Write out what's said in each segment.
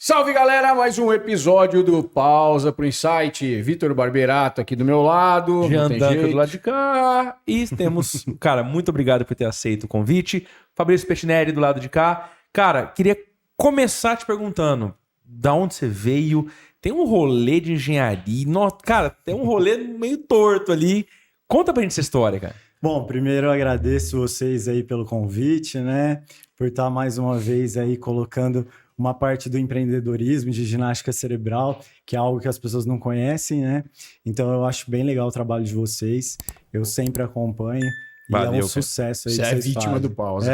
Salve, galera! Mais um episódio do Pausa pro Insight. Vitor Barberato aqui do meu lado. Jean Duncan do lado de cá. E temos... Cara, muito obrigado por ter aceito o convite. Fabrício Pettinelli do lado de cá. Cara, queria começar te perguntando, da onde você veio? Tem um rolê de engenharia. Cara, tem um rolê meio torto ali. Conta pra gente essa história, cara. Bom, primeiro eu agradeço vocês aí pelo convite, né? Por estar mais uma vez aí colocando uma parte do empreendedorismo, de ginástica cerebral, que é algo que as pessoas não conhecem, né? Então eu acho bem legal o trabalho de vocês. Eu sempre acompanho. Valeu, e é um sucesso aí. Você que é vocês vítima fazem. do Pausa.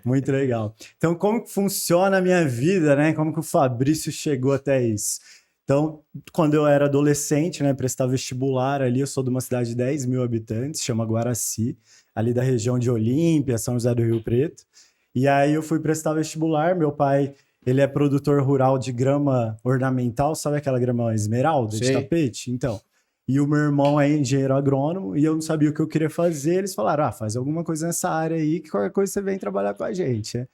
Muito legal. Então, como que funciona a minha vida, né? Como que o Fabrício chegou até isso? Então, quando eu era adolescente, né, prestava vestibular ali, eu sou de uma cidade de 10 mil habitantes, chama Guaraci, ali da região de Olímpia, São José do Rio Preto. E aí eu fui prestar vestibular, meu pai, ele é produtor rural de grama ornamental, sabe aquela grama esmeralda de tapete? Então, e o meu irmão é engenheiro agrônomo e eu não sabia o que eu queria fazer, eles falaram, faz alguma coisa nessa área aí que qualquer coisa você vem trabalhar com a gente, né?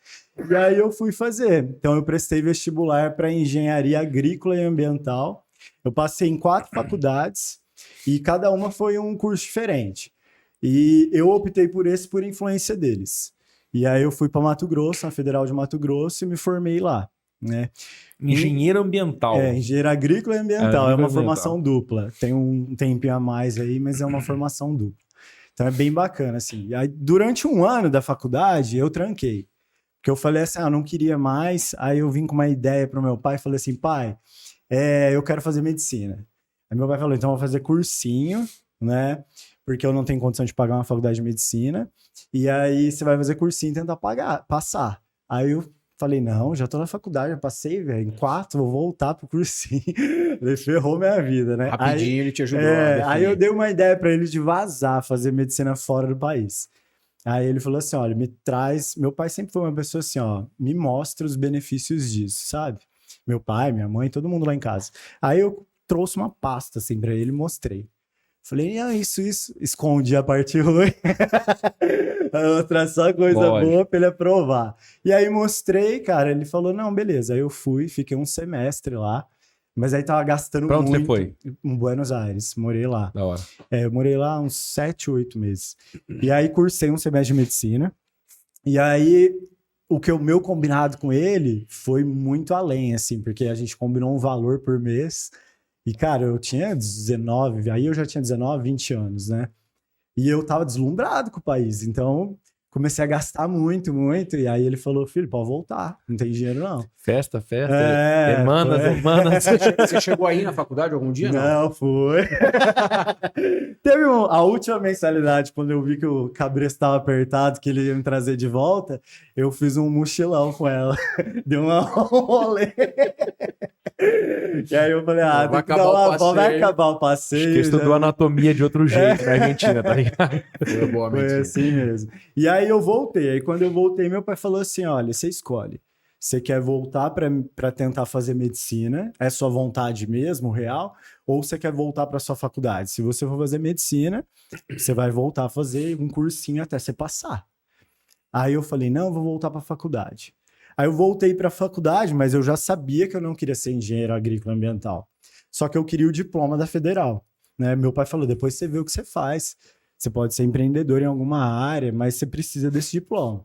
E aí eu fui fazer. Então eu prestei vestibular para engenharia agrícola e ambiental. Eu passei em 4 faculdades e cada uma foi um curso diferente. E eu optei por esse por influência deles. E aí eu fui para Mato Grosso, na Federal de Mato Grosso, e me formei lá, né? Engenheiro ambiental. Engenheiro agrícola e ambiental. É uma formação dupla. Tem um tempinho a mais aí, mas é uma formação dupla. Então é bem bacana, assim. E aí, durante um ano da faculdade, eu tranquei. Porque eu falei assim, eu não queria mais. Aí eu vim com uma ideia para o meu pai e falei assim, pai, eu quero fazer medicina. Aí meu pai falou, então eu vou fazer cursinho, né? Porque eu não tenho condição de pagar uma faculdade de medicina. E aí você vai fazer cursinho e tentar passar. Aí eu falei, não, já tô na faculdade, já passei, velho, em 4, vou voltar pro cursinho. Ele ferrou minha vida, né? Rapidinho aí, ele te ajudou a definir. Aí eu dei uma ideia para ele de vazar, fazer medicina fora do país. Aí ele falou assim, olha, me traz... Meu pai sempre foi uma pessoa assim, ó, me mostra os benefícios disso, sabe? Meu pai, minha mãe, todo mundo lá em casa. Aí eu trouxe uma pasta assim para ele e mostrei. Falei, isso, escondi a parte ruim. A outra só coisa boa pra ele aprovar. E aí mostrei, cara, ele falou, não, beleza. Aí eu fui, fiquei um semestre lá, mas aí tava gastando muito. Pra onde você foi? Em Buenos Aires, morei lá. Da hora. Eu morei lá uns 7, 8 meses. E aí cursei um semestre de medicina. E aí o meu combinado com ele foi muito além, assim, porque a gente combinou um valor por mês. E, cara, eu tinha 19, aí eu já tinha 19, 20 anos, né? E eu tava deslumbrado com o país, então comecei a gastar muito, e aí ele falou, filho, pode voltar, não tem dinheiro não. Festa, semanas. Você chegou aí na faculdade algum dia? Não, foi. Teve a última mensalidade, quando eu vi que o cabresto estava apertado, que ele ia me trazer de volta, eu fiz um mochilão com ela. Deu um rolê. E aí eu falei, tem que dar uma volta, vai acabar o passeio. Acho que estudou anatomia de outro jeito na Argentina, tá ligado? Foi assim mesmo. E aí eu voltei. Aí quando eu voltei, meu pai falou assim, olha, você escolhe. Você quer voltar para tentar fazer medicina? É sua vontade mesmo, real? Ou você quer voltar para sua faculdade? Se você for fazer medicina, você vai voltar a fazer um cursinho até você passar. Aí eu falei, não, vou voltar para a faculdade. Aí eu voltei para a faculdade, mas eu já sabia que eu não queria ser engenheiro agrícola ambiental. Só que eu queria o diploma da Federal, né? Meu pai falou, depois você vê o que você faz. Você pode ser empreendedor em alguma área, mas você precisa desse diploma.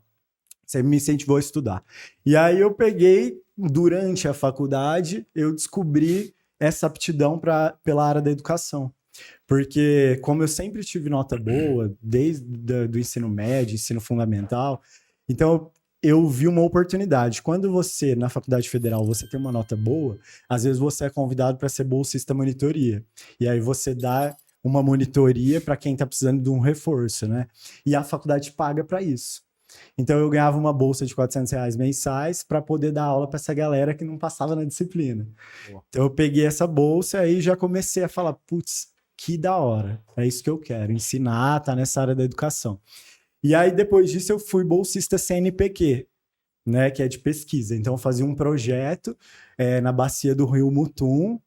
Você me incentivou a estudar. E aí eu peguei, durante a faculdade, eu descobri essa aptidão pela área da educação. Porque como eu sempre tive nota boa, desde do ensino médio, ensino fundamental, então eu vi uma oportunidade. Quando você, na faculdade federal, você tem uma nota boa, às vezes você é convidado para ser bolsista monitoria. E aí você dá uma monitoria para quem está precisando de um reforço, né? E a faculdade paga para isso. Então eu ganhava uma bolsa de R$400 mensais para poder dar aula para essa galera que não passava na disciplina. Então eu peguei essa bolsa e já comecei a falar, putz, que da hora, é isso que eu quero, ensinar, tá nessa área da educação. E aí depois disso eu fui bolsista CNPq, né, que é de pesquisa. Então eu fazia um projeto na bacia do Rio Mutum,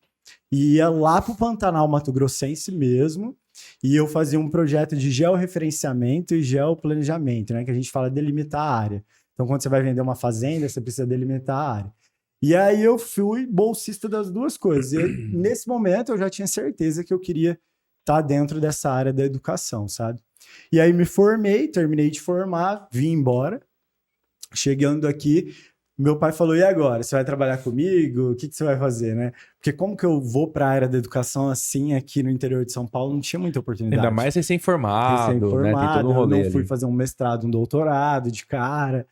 e ia lá pro Pantanal Mato Grossense mesmo, e eu fazia um projeto de georreferenciamento e geoplanejamento, né? Que a gente fala delimitar a área. Então, quando você vai vender uma fazenda, você precisa delimitar a área. E aí eu fui bolsista das duas coisas. E nesse momento eu já tinha certeza que eu queria estar dentro dessa área da educação, sabe? E aí me formei, terminei de formar, vim embora. Chegando aqui, meu pai falou: e agora? Você vai trabalhar comigo? O que você vai fazer, né? Porque como que eu vou para a área da educação assim aqui no interior de São Paulo? Não tinha muita oportunidade. Ainda mais recém-formado, né? Tem todo um eu rolê não fui ali. fazer um mestrado, um doutorado de cara.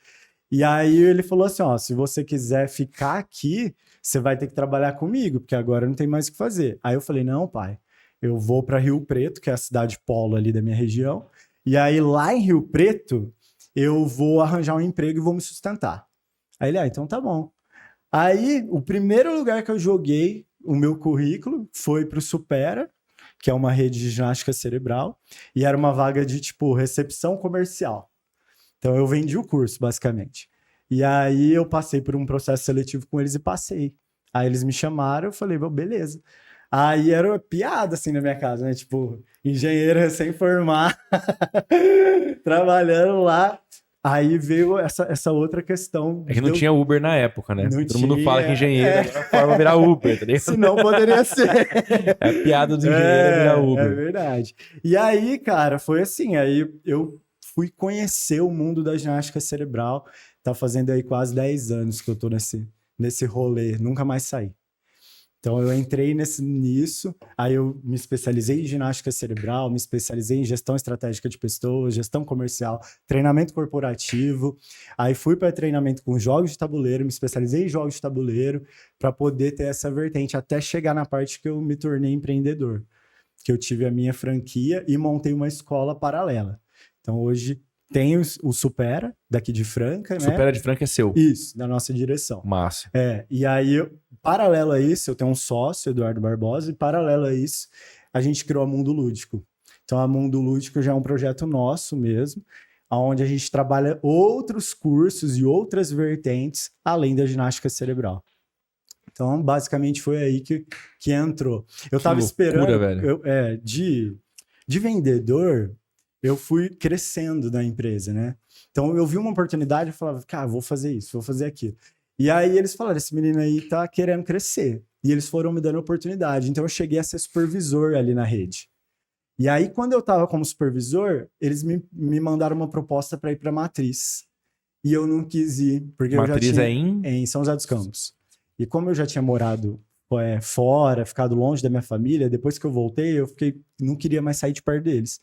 E aí ele falou assim, ó, se você quiser ficar aqui, você vai ter que trabalhar comigo, porque agora não tem mais o que fazer. Aí eu falei, não, pai, eu vou para Rio Preto, que é a cidade polo ali da minha região, e aí lá em Rio Preto, eu vou arranjar um emprego e vou me sustentar. Aí ele, então tá bom. Aí, o primeiro lugar que eu joguei o meu currículo foi pro Supera, que é uma rede de ginástica cerebral, e era uma vaga de, tipo, recepção comercial. Então, eu vendi o curso, basicamente. E aí, eu passei por um processo seletivo com eles e passei. Aí, eles me chamaram, eu falei, beleza. Aí, era uma piada, assim, na minha casa, né? Tipo, engenheiro recém-formado, trabalhando lá. Aí veio essa outra questão. É que não tinha Uber na época, né? Não Todo mundo tinha, fala que engenheiro é a forma de virar Uber, tá ligado? Se não, poderia ser. É a piada do engenheiro virar Uber. É verdade. E aí, cara, foi assim. Aí eu fui conhecer o mundo da ginástica cerebral. Tá fazendo aí quase 10 anos que eu tô nesse rolê. Nunca mais saí. Então, eu entrei nisso, aí eu me especializei em ginástica cerebral, me especializei em gestão estratégica de pessoas, gestão comercial, treinamento corporativo. Aí fui para treinamento com jogos de tabuleiro, me especializei em jogos de tabuleiro para poder ter essa vertente, até chegar na parte que eu me tornei empreendedor, que eu tive a minha franquia e montei uma escola paralela. Então, hoje tem o Supera, daqui de Franca, né? Supera de Franca é seu. Isso, da nossa direção. Massa. E aí, paralelo a isso, eu tenho um sócio, Eduardo Barbosa, e paralelo a isso, a gente criou a Mundo Lúdico. Então, a Mundo Lúdico já é um projeto nosso mesmo, onde a gente trabalha outros cursos e outras vertentes, além da ginástica cerebral. Então, basicamente, foi aí que entrou. Eu estava esperando, velho. de vendedor, eu fui crescendo na empresa, né? Então, eu vi uma oportunidade e falava, cara, vou fazer isso, vou fazer aquilo. E aí, eles falaram, esse menino aí tá querendo crescer. E eles foram me dando oportunidade. Então, eu cheguei a ser supervisor ali na rede. E aí, quando eu tava como supervisor, eles me mandaram uma proposta para ir para Matriz. E eu não quis ir, porque Matriz eu já é tinha... em São José dos Campos. E como eu já tinha morado fora, ficado longe da minha família, depois que eu voltei, não queria mais sair de perto deles.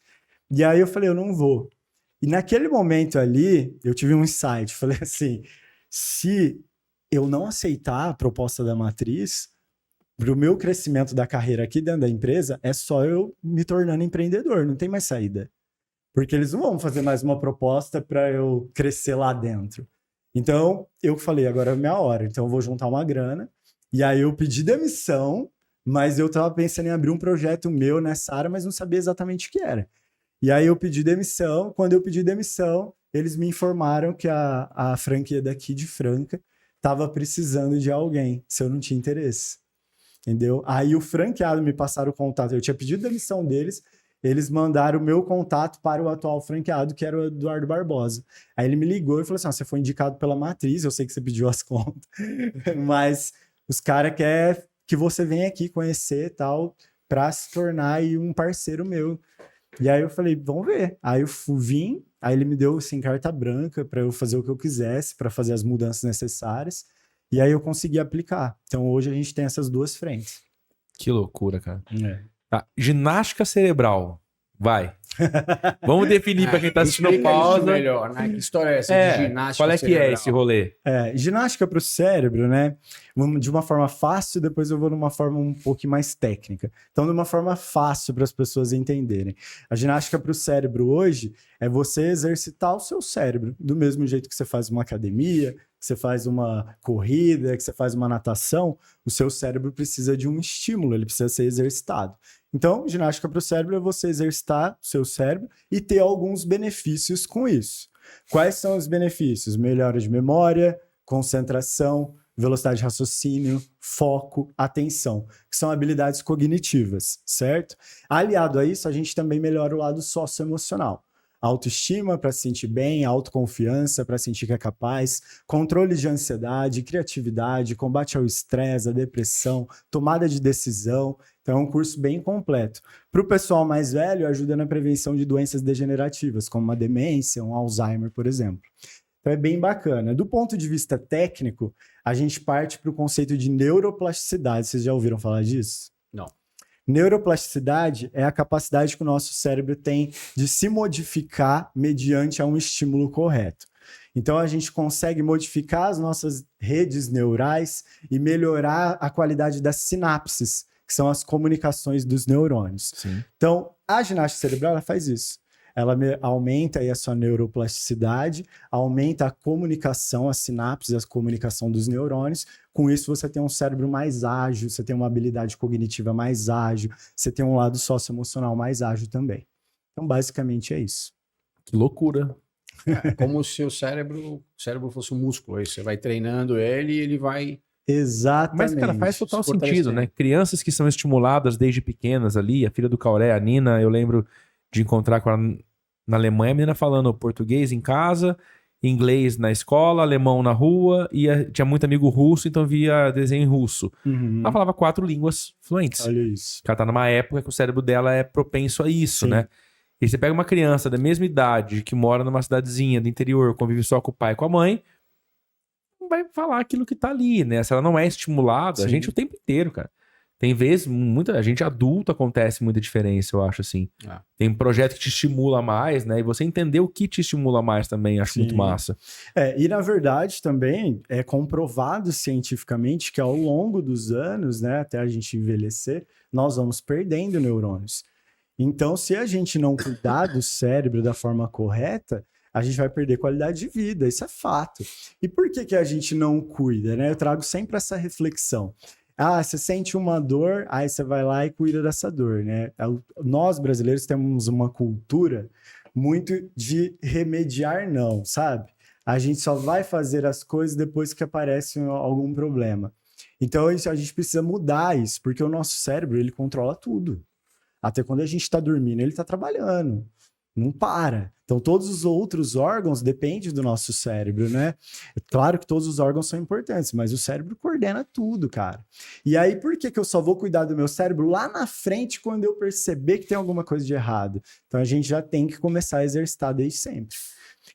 E aí eu falei, eu não vou. E naquele momento ali, eu tive um insight. Falei assim, se eu não aceitar a proposta da Matriz, para o meu crescimento da carreira aqui dentro da empresa, é só eu me tornando empreendedor, não tem mais saída. Porque eles não vão fazer mais uma proposta para eu crescer lá dentro. Então, eu falei, agora é a minha hora. Então, eu vou juntar uma grana. E aí, eu pedi demissão, mas eu estava pensando em abrir um projeto meu nessa área, mas não sabia exatamente o que era. E aí eu pedi demissão. Quando eu pedi demissão, eles me informaram que a franquia daqui de Franca estava precisando de alguém, se eu não tinha interesse. Entendeu? Aí o franqueado me passaram o contato. Eu tinha pedido demissão deles, eles mandaram o meu contato para o atual franqueado, que era o Eduardo Barbosa. Aí ele me ligou e falou assim, você foi indicado pela Matriz, eu sei que você pediu as contas, mas os caras querem que você venha aqui conhecer e tal, para se tornar aí um parceiro meu. E aí eu falei, vamos ver. Aí eu vim, aí ele me deu assim, carta branca para eu fazer o que eu quisesse, para fazer as mudanças necessárias. E aí eu consegui aplicar. Então hoje a gente tem essas duas frentes. Que loucura, cara. Tá. Ginástica cerebral. Vai. Vamos definir para quem tá assistindo pausa. Melhor, né? Que história é essa de ginástica qual é cerebral? que é esse rolê? Ginástica para o cérebro, né? De uma forma fácil, depois eu vou numa forma um pouquinho mais técnica. Então, de uma forma fácil para as pessoas entenderem. A ginástica para o cérebro hoje é você exercitar o seu cérebro, do mesmo jeito que você faz uma academia, que você faz uma corrida, que você faz uma natação, o seu cérebro precisa de um estímulo, ele precisa ser exercitado. Então, ginástica para o cérebro é você exercitar o seu cérebro e ter alguns benefícios com isso. Quais são os benefícios? Melhora de memória, concentração, velocidade de raciocínio, foco, atenção, que são habilidades cognitivas, certo? Aliado a isso, a gente também melhora o lado socioemocional. Autoestima para se sentir bem, autoconfiança para sentir que é capaz, controle de ansiedade, criatividade, combate ao estresse, à depressão, tomada de decisão. Então é um curso bem completo. Para o pessoal mais velho, ajuda na prevenção de doenças degenerativas, como uma demência, um Alzheimer, por exemplo. Então é bem bacana. Do ponto de vista técnico, a gente parte para o conceito de neuroplasticidade. Vocês já ouviram falar disso? Não. Neuroplasticidade é a capacidade que o nosso cérebro tem de se modificar mediante a um estímulo correto. Então a gente consegue modificar as nossas redes neurais e melhorar a qualidade das sinapses, que são as comunicações dos neurônios. Sim. Então a ginástica cerebral ela faz isso. Ela aumenta aí a sua neuroplasticidade, aumenta a comunicação, as sinapses, a comunicação dos neurônios. Com isso, você tem um cérebro mais ágil, você tem uma habilidade cognitiva mais ágil, você tem um lado socioemocional mais ágil também. Então, basicamente, é isso. Que loucura. É como se o cérebro fosse um músculo. Aí você vai treinando ele e ele vai... Exatamente. Mas, cara, faz total Se sentido, fortalecendo. né? Crianças que são estimuladas desde pequenas ali, a filha do Cauré, a Nina, eu lembro de encontrar com ela na Alemanha, a menina falando português em casa, inglês na escola, alemão na rua, e tinha muito amigo russo, então via desenho em russo. Uhum. Ela falava 4 línguas fluentes. Olha isso. Ela tá numa época que o cérebro dela é propenso a isso, Sim. né? E você pega uma criança da mesma idade, que mora numa cidadezinha do interior, convive só com o pai e com a mãe, não vai falar aquilo que tá ali, né? Se ela não é estimulada, a Sim. gente o tempo inteiro, cara. Tem vezes, a gente adulto acontece muita diferença, eu acho, assim. Ah. Tem projeto que te estimula mais, né? E você entender o que te estimula mais também, acho Sim. muito massa. E na verdade também é comprovado cientificamente que ao longo dos anos, né, até a gente envelhecer, nós vamos perdendo neurônios. Então, se a gente não cuidar do cérebro da forma correta, a gente vai perder qualidade de vida, isso é fato. E por que a gente não cuida, né? Eu trago sempre essa reflexão. Ah, você sente uma dor, aí você vai lá e cuida dessa dor, né? Nós, brasileiros, temos uma cultura muito de remediar não, sabe? A gente só vai fazer as coisas depois que aparece algum problema. Então, a gente precisa mudar isso, porque o nosso cérebro, ele controla tudo. Até quando a gente está dormindo, ele está trabalhando. Não para. Então, todos os outros órgãos dependem do nosso cérebro, né? É claro que todos os órgãos são importantes, mas o cérebro coordena tudo, cara. E aí, por que eu só vou cuidar do meu cérebro lá na frente quando eu perceber que tem alguma coisa de errado? Então, a gente já tem que começar a exercitar desde sempre.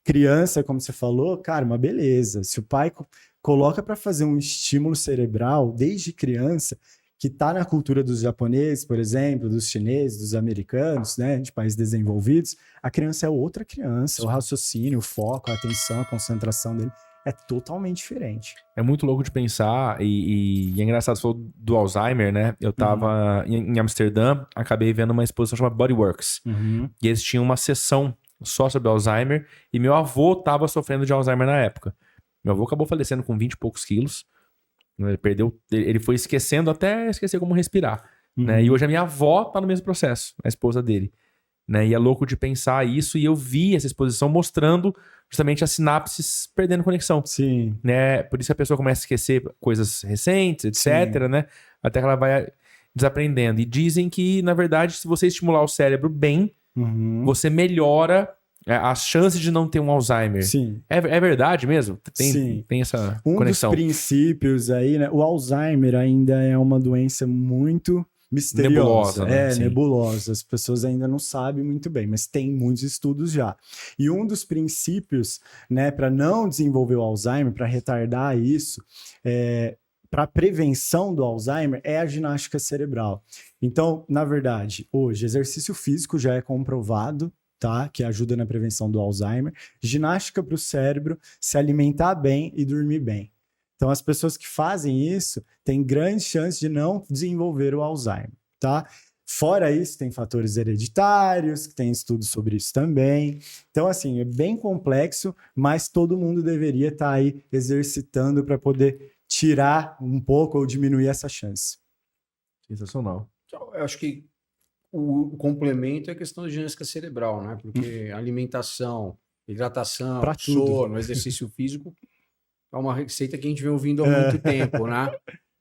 Criança, como você falou, cara, uma beleza. Se o pai coloca para fazer um estímulo cerebral desde criança, que está na cultura dos japoneses, por exemplo, dos chineses, dos americanos, né, de países desenvolvidos, a criança é outra criança. O raciocínio, o foco, a atenção, a concentração dele é totalmente diferente. É muito louco de pensar, e é engraçado, você falou do Alzheimer, né? Eu tava em Amsterdã, acabei vendo uma exposição chamada Bodyworks. E eles tinham uma sessão só sobre Alzheimer, e meu avô tava sofrendo de Alzheimer na época. Meu avô acabou falecendo com 20 e poucos quilos. Ele foi esquecendo até esquecer como respirar, né? E hoje a minha avó tá no mesmo processo, a esposa dele, né? E é louco de pensar isso, e eu vi essa exposição mostrando justamente as sinapses perdendo conexão. Sim. Né? Por isso a pessoa começa a esquecer coisas recentes, etc, né? Até que ela vai desaprendendo. E dizem que, na verdade, se você estimular o cérebro bem, você melhora as chances de não ter um Alzheimer. Sim. É verdade mesmo? Sim. Tem essa Um conexão. dos princípios aí, né? O Alzheimer ainda é uma doença muito misteriosa. Nebulosa, né? Sim. Nebulosa. As pessoas ainda não sabem muito bem, mas tem muitos estudos já. E um dos princípios, né, para não desenvolver o Alzheimer, para retardar isso, para a prevenção do Alzheimer, é a ginástica cerebral. Então, na verdade, hoje, exercício físico já é comprovado, tá? Que ajuda na prevenção do Alzheimer. Ginástica para o cérebro, se alimentar bem e dormir bem. Então, as pessoas que fazem isso têm grandes chances de não desenvolver o Alzheimer, tá? Fora isso, tem fatores hereditários, que tem estudos sobre isso também. Então, assim, é bem complexo, mas todo mundo deveria estar aí exercitando para poder tirar um pouco ou diminuir essa chance. Sensacional. Eu acho que o complemento é a questão da ginástica cerebral, né? Porque alimentação, hidratação, Pra tudo. sono, exercício físico é uma receita que a gente vem ouvindo há muito tempo, né?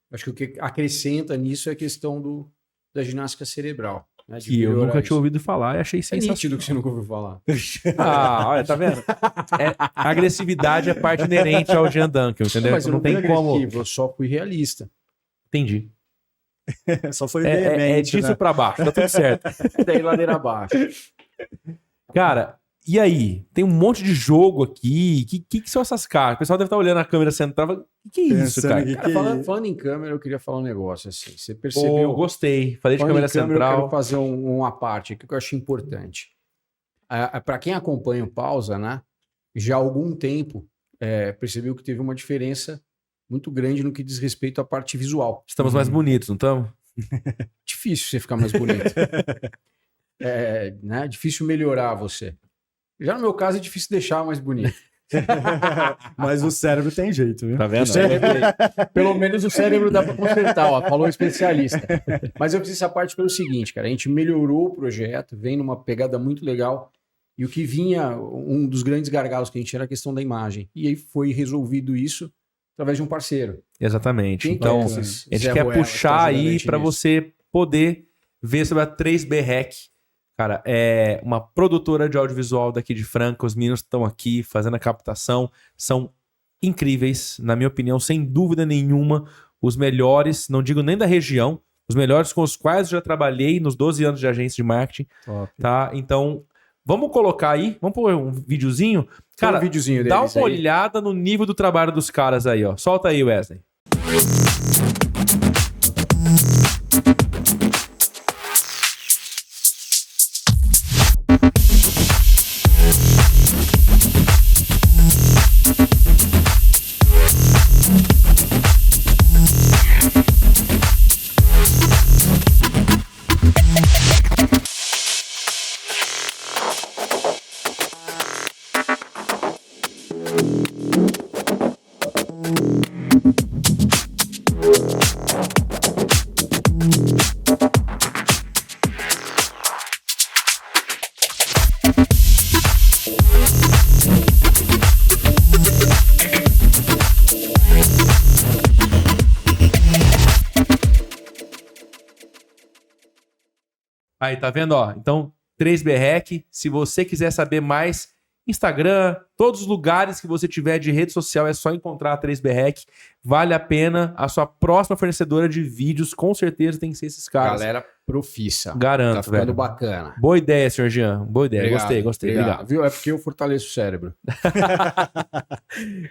Acho que o que acrescenta nisso é a questão da ginástica cerebral. né, de Que eu melhorar nunca isso. tinha ouvido falar e achei É sensacional. nítido que você nunca ouviu falar. Ah, olha, tá vendo? A agressividade é parte inerente ao Jean Duncan, entendeu? Mas eu Não não fui tem como. agressivo, eu só fui realista. Entendi. Só foi É veemente, disso né? pra baixo, tá tudo certo. Daí ladeira abaixo. Cara, e aí? Tem um monte de jogo aqui. Que são essas caras? O pessoal deve estar olhando a câmera central. Que é isso, Pensando cara? aqui Cara, falando em câmera, eu queria falar um negócio assim. Você percebeu? Gostei. Falei de Falando câmera em câmera, eu central. quero fazer uma parte aqui que eu acho importante. Para quem acompanha o Pausa, né? Já há algum tempo percebeu que teve uma diferença muito grande no que diz respeito à parte visual. Estamos mais bonitos, não estamos? Difícil você ficar mais bonito. Né? Difícil melhorar você. Já no meu caso é difícil deixar mais bonito. Mas o cérebro tem jeito, viu? Tá vendo? O cérebro, pelo menos o cérebro dá para consertar, ó, falou o especialista. Mas eu fiz essa parte pelo seguinte, cara, a gente melhorou o projeto, vem numa pegada muito legal, e o que vinha, um dos grandes gargalos que a gente tinha era a questão da imagem. E aí foi resolvido isso através de um parceiro. Exatamente. Quem Então, é a esses gente Zé quer Ruela que puxar estão ajudando a aí gente para nisso? você poder ver sobre a 3B Rec. Cara, é uma produtora de audiovisual daqui de Franca. Os meninos estão aqui fazendo a captação. São incríveis, na minha opinião, sem dúvida nenhuma. Os melhores, não digo nem da região, os melhores com os quais eu já trabalhei nos 12 anos de agência de marketing. Top. Tá? Então, vamos colocar aí, vamos pôr um videozinho. Cara, um videozinho dá deles uma aí. olhada no nível do trabalho dos caras aí, ó. Solta aí, Wesley. Aí, tá vendo, ó? Então, 3B Rec, se você quiser saber mais, Instagram, todos os lugares que você tiver de rede social, é só encontrar a 3B Rec. Vale a pena. A sua próxima fornecedora de vídeos, com certeza, tem que ser esses caras. Galera profissa. Garanto, Tá ficando velho. bacana. Boa ideia, senhor Jean. Boa ideia. Obrigado, Gostei. Obrigado. Viu? É porque eu fortaleço o cérebro.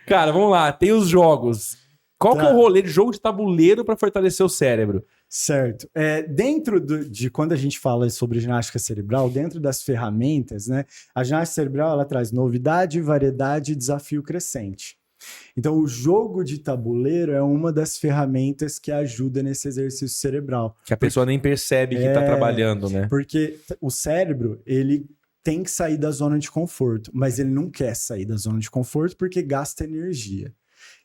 Cara, vamos lá. Tem os jogos. Qual que é Tá. o rolê de jogo de tabuleiro para fortalecer o cérebro? Certo. Dentro de quando a gente fala sobre ginástica cerebral, dentro das ferramentas, né? A ginástica cerebral ela traz novidade, variedade e desafio crescente. Então, o jogo de tabuleiro é uma das ferramentas que ajuda nesse exercício cerebral. Que a pessoa nem percebe que tá trabalhando, né? Porque o cérebro, ele tem que sair da zona de conforto, mas ele não quer sair da zona de conforto porque gasta energia.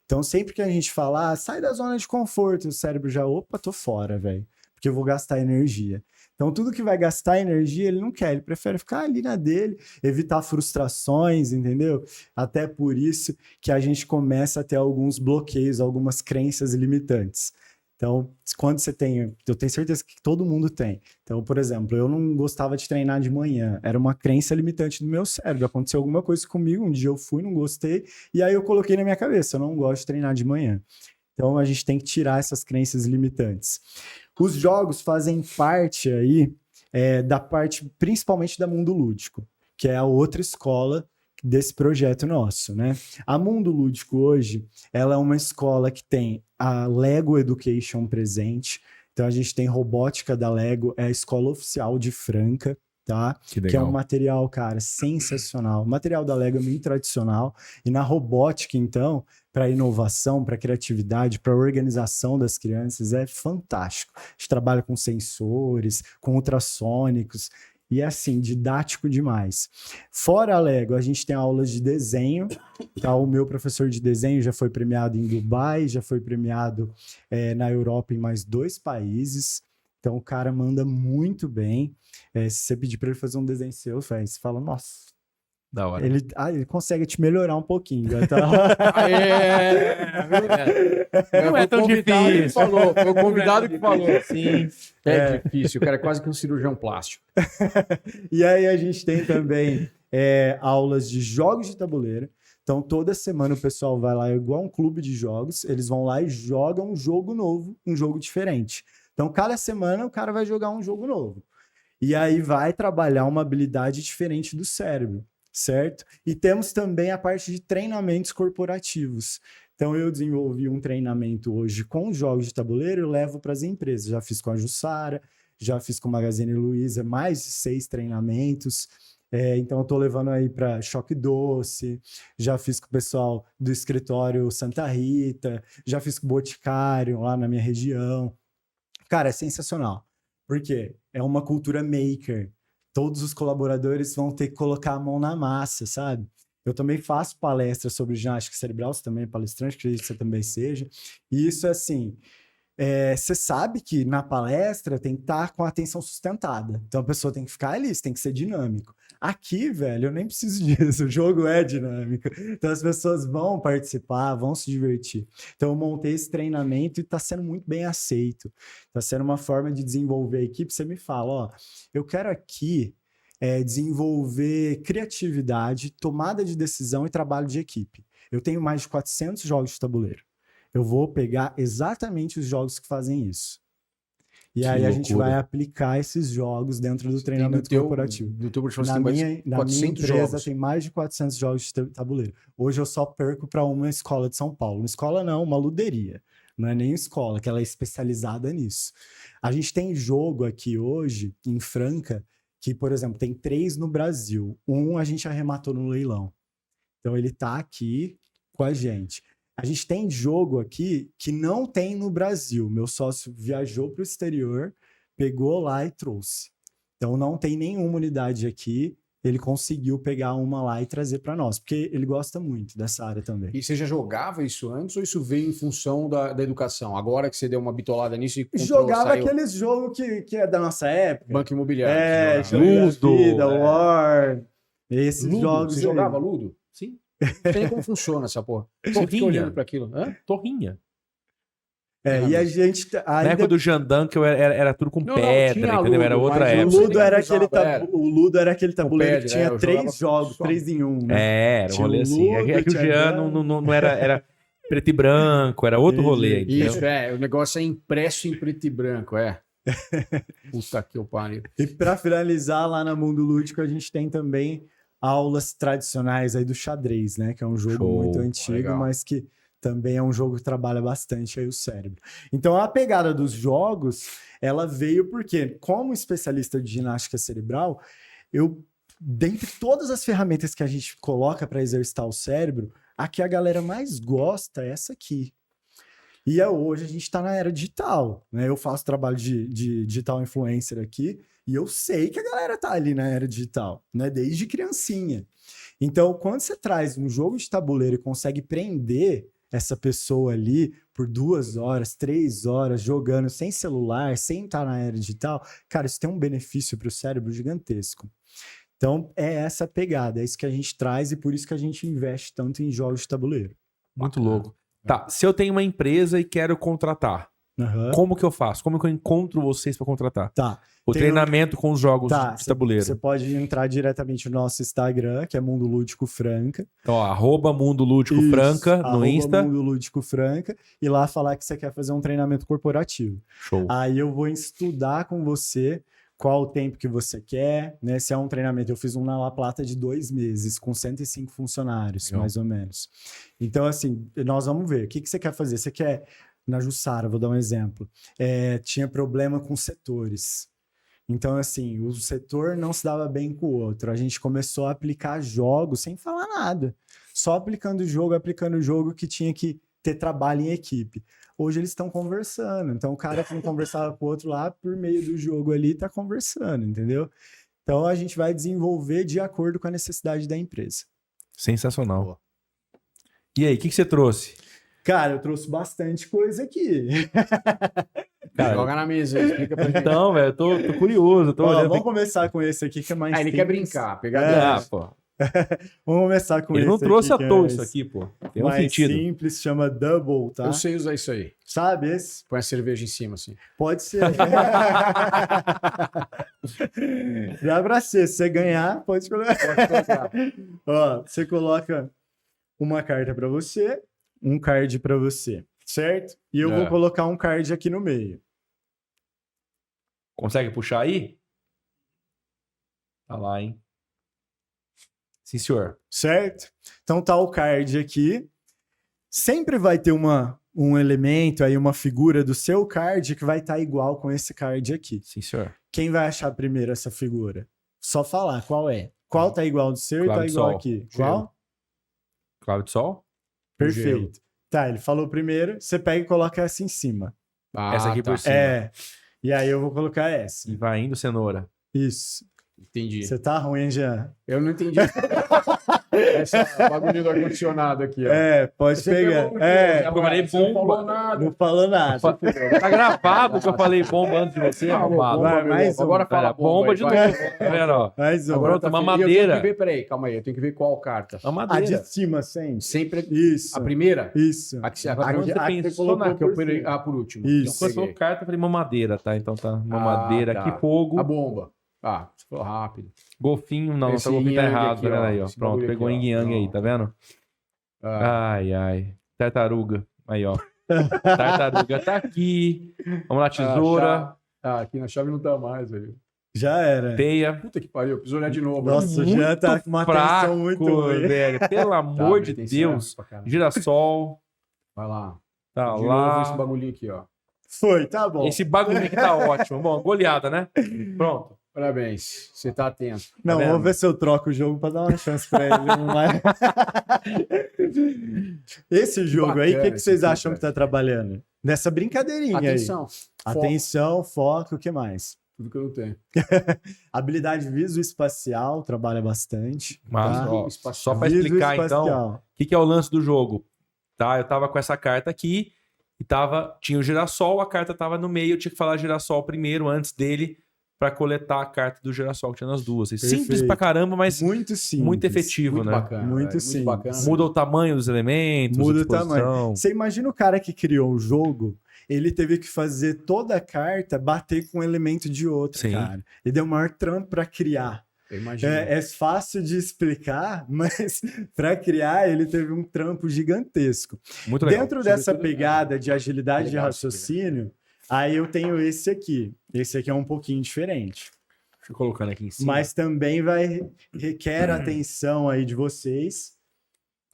Então, sempre que a gente fala, sai da zona de conforto, o cérebro já, opa, tô fora, velho, porque eu vou gastar energia. Então, tudo que vai gastar energia, ele não quer, ele prefere ficar ali na dele, evitar frustrações, entendeu? Até por isso que a gente começa a ter alguns bloqueios, algumas crenças limitantes. Então, quando você tem, eu tenho certeza que todo mundo tem. Então, por exemplo, eu não gostava de treinar de manhã, era uma crença limitante do meu cérebro. Aconteceu alguma coisa comigo, um dia eu fui, não gostei, e aí eu coloquei na minha cabeça, eu não gosto de treinar de manhã. Então, a gente tem que tirar essas crenças limitantes. Os jogos fazem parte aí da parte, principalmente da Mundo Lúdico, que é a outra escola desse projeto nosso, né? A Mundo Lúdico hoje, ela é uma escola que tem a Lego Education presente. Então a gente tem robótica da Lego, é a escola oficial de Franca, tá? Que é um material, cara, sensacional. O material da Lego é muito tradicional e na robótica, então, para inovação, para criatividade, para organização das crianças é fantástico. A gente trabalha com sensores, com ultrassônicos. E é assim, didático demais. Fora a Lego, a gente tem aulas de desenho. Tá? O meu professor de desenho já foi premiado em Dubai, já foi premiado na Europa em mais 2 países. Então o cara manda muito bem. Se você pedir para ele fazer um desenho seu, você fala, nossa, Da hora. Ele consegue te melhorar um pouquinho. Tá? Não é tão difícil. Foi o convidado que falou. Sim. É difícil, o cara é quase que um cirurgião plástico. E aí a gente tem também aulas de jogos de tabuleiro. Então, toda semana o pessoal vai lá, igual um clube de jogos, eles vão lá e jogam um jogo novo, um jogo diferente. Então, cada semana o cara vai jogar um jogo novo. E aí vai trabalhar uma habilidade diferente do cérebro, certo? E temos também a parte de treinamentos corporativos. Então, eu desenvolvi um treinamento hoje com jogos de tabuleiro e levo para as empresas. Já fiz com a Jussara, já fiz com a Magazine Luiza, mais de 6 treinamentos. Então, eu estou levando aí para Choque Doce, já fiz com o pessoal do escritório Santa Rita, já fiz com o Boticário lá na minha região. Cara, é sensacional. Por quê? É uma cultura maker. Todos os colaboradores vão ter que colocar a mão na massa, sabe? Eu também faço palestras sobre ginástica cerebral, você também é palestrante, acredito que você também seja. E isso é assim... Você sabe que na palestra tem que estar com a atenção sustentada. Então a pessoa tem que ficar ali, tem que ser dinâmico. Aqui, velho, eu nem preciso disso. O jogo é dinâmico. Então as pessoas vão participar, vão se divertir. Então eu montei esse treinamento e está sendo muito bem aceito. Está sendo uma forma de desenvolver a equipe. Você me fala, ó, eu quero aqui desenvolver criatividade, tomada de decisão e trabalho de equipe. Eu tenho mais de 400 jogos de tabuleiro. Eu vou pegar exatamente os jogos que fazem isso. E aí a gente vai aplicar esses jogos dentro do treinamento corporativo. Na minha empresa tem mais de 400 jogos de tabuleiro. Hoje eu só perco para uma escola de São Paulo. Uma escola não, uma luderia. Não é nem escola, que ela é especializada nisso. A gente tem jogo aqui hoje, em Franca, que, por exemplo, tem 3 no Brasil. Um a gente arrematou no leilão. Então ele está aqui com a gente. A gente tem jogo aqui que não tem no Brasil. Meu sócio viajou para o exterior, pegou lá e trouxe. Então não tem nenhuma unidade aqui. Ele conseguiu pegar uma lá e trazer para nós, porque ele gosta muito dessa área também. E você já jogava isso antes ou isso veio em função da educação? Agora que você deu uma bitolada nisso e comprou, jogava aqueles jogos que é da nossa época. Banco Imobiliário. Ludo, Vida, War. Esses Ludo, jogos. Você jogava Ludo? Sim. Não sei nem como funciona essa porra. Você fica olhando para aquilo. Torrinha. E a gente... Na época do Jandankel era tudo com pedra, entendeu? Ludo, era outra época. O Ludo era aquele tabuleiro que tinha 3 jogos, 3 em 1. Né? Era um rolê assim. É que o Jean não era preto e branco, era outro rolê. Isso, o negócio é impresso em preto e branco, Puta que eu pariu. E para finalizar, lá na Mundo Lúdico, a gente tem também aulas tradicionais aí do xadrez, né? Que é um jogo muito antigo, mas que também é um jogo que trabalha bastante aí o cérebro. Então, a pegada dos jogos, ela veio porque, como especialista de ginástica cerebral, dentre todas as ferramentas que a gente coloca para exercitar o cérebro, a que a galera mais gosta é essa aqui. E hoje a gente está na era digital, né? Eu faço trabalho de digital influencer aqui e eu sei que a galera tá ali na era digital, né? Desde criancinha. Então, quando você traz um jogo de tabuleiro e consegue prender essa pessoa ali por 2 horas, 3 horas, jogando sem celular, sem estar na era digital, cara, isso tem um benefício para o cérebro gigantesco. Então, é essa pegada, é isso que a gente traz e por isso que a gente investe tanto em jogos de tabuleiro. Muito louco. Tá, se eu tenho uma empresa e quero contratar, como que eu faço? Como que eu encontro vocês para contratar? Tá. O treinamento com os jogos de tabuleiro. Você pode entrar diretamente no nosso Instagram, que é Mundo Lúdico Franca. Então, @Mundo Lúdico Franca no Insta. Mundo Lúdico Franca. E lá falar que você quer fazer um treinamento corporativo. Show. Aí eu vou estudar com você qual o tempo que você quer, né? Se é um treinamento, eu fiz um na La Plata de 2 meses, com 105 funcionários, mais ou menos. Então, assim, nós vamos ver. O que você quer fazer? Você quer... Na Jussara, vou dar um exemplo. Tinha problema com setores. Então, assim, o setor não se dava bem com o outro. A gente começou a aplicar jogos sem falar nada. Só aplicando o jogo que tinha que ter trabalho em equipe. Hoje eles estão conversando. Então, o cara que não conversava com o outro lá, por meio do jogo ali, está conversando, entendeu? Então, a gente vai desenvolver de acordo com a necessidade da empresa. Sensacional. Boa. E aí, o que você trouxe? Cara, eu trouxe bastante coisa aqui. Cara, joga na mesa, explica pra gente. Então, velho, eu tô curioso. Vamos começar com esse aqui que é mais ele quer brincar, pegar pô. Vamos começar com Ele esse não trouxe aqui, à que toa é isso esse aqui, pô. Tem um mais sentido. simples, chama Double, tá? Eu sei usar isso aí. Sabe esse? Põe a cerveja em cima, assim. Pode ser. Dá pra ser. Se você ganhar, pode colocar. Ó, você coloca uma carta pra você, um card pra você, certo? E eu vou colocar um card aqui no meio. Consegue puxar aí? Tá lá, hein? Sim, senhor. Certo? Então tá o card aqui. Sempre vai ter um elemento aí, uma figura do seu card que vai estar igual com esse card aqui. Sim, senhor. Quem vai achar primeiro essa figura? Só falar qual é. Qual tá igual do seu Clave e tá de igual sol. aqui? Gelo. Qual? Clave de sol? Perfeito. Tá, ele falou primeiro, você pega e coloca essa em cima. Essa aqui por cima. É. E aí eu vou colocar essa. E vai indo cenoura. Isso. Entendi. Você tá ruim, hein, Jean? Eu não entendi. Essa bagulho do ar-condicionado aqui, ó. É, pode Você pegar. pegou muito, É, já, eu falei você não bomba. falou nada. não falou nada. Tá gravado que eu falei bomba antes de você, arrombado. Vai, meu mais louco. Agora um. fala Bomba aí, de vai. novo. Tá vendo, ó? Mais um. Agora tá uma feliz. E eu madeira. tenho que ver, peraí, calma aí. Eu tenho que ver qual carta. Uma A madeira. de cima, sempre. Sempre Isso. a primeira? Isso. A que você, Agora, a quando que você a que pensou colocou na... que eu por peguei cima. por último. Isso. Quando você falou carta, eu falei uma madeira, tá? Então tá uma madeira tá. aqui, fogo. A bomba. Ah, você falou rápido. Golfinho, não, Esse esse golfinho tá yin-yang errado, aqui, tá vendo ó. aí, ó. Esse Pronto, bagulho pegou aqui, o ó. yin yang aí, tá vendo? Ai, ai. Tartaruga. Aí, ó. Tartaruga tá aqui. Vamos lá, tesoura. Aqui na chave não tá mais, velho. Já era. Teia. Puta que pariu, preciso olhar de novo. Nossa, Muito já tá com uma fraco, atenção muito ruim. velho. Pelo amor de Deus. Girassol. Vai lá. Tá De novo lá. esse bagulhinho aqui, ó. Foi, tá bom. Esse bagulho aqui tá ótimo. Bom, goleada, né? Pronto. Parabéns. Você tá atento. Não, vendo? vamos ver se eu troco o jogo pra dar uma chance pra ele. Não vai? Esse jogo aí, o que Bacana vocês esse aqui, acham que cara. tá trabalhando? Nessa brincadeirinha Atenção. aí. Foco. Atenção, foco, o que mais? Tudo que eu não tenho. Habilidade visoespacial trabalha bastante. Mas, tá? ó, Espacial. só pra explicar, então, Visoespacial. o que é o lance do jogo? Tá? Eu tava com essa carta aqui e tinha o girassol, a carta tava no meio, eu tinha que falar girassol primeiro, antes dele, pra coletar a carta do girassol que tinha nas duas. Simples Perfeito. pra caramba, mas Muito simples. muito efetivo, Muito né? bacana. Muito velho. simples. bacana. Muda o tamanho dos elementos, Muda a o tamanho. disposição. Você imagina o cara que criou o jogo, ele teve que fazer toda a carta bater com um elemento de outro, Sim. cara. Ele deu o maior trampo pra criar. Eu imagino. É fácil de explicar, mas para criar ele teve um trampo gigantesco. Muito legal. Dentro dessa Sobretudo, pegada de agilidade de legal, raciocínio, aí eu tenho esse aqui. Esse aqui é um pouquinho diferente. Deixa eu colocando aqui em cima. Mas também requer atenção aí de vocês.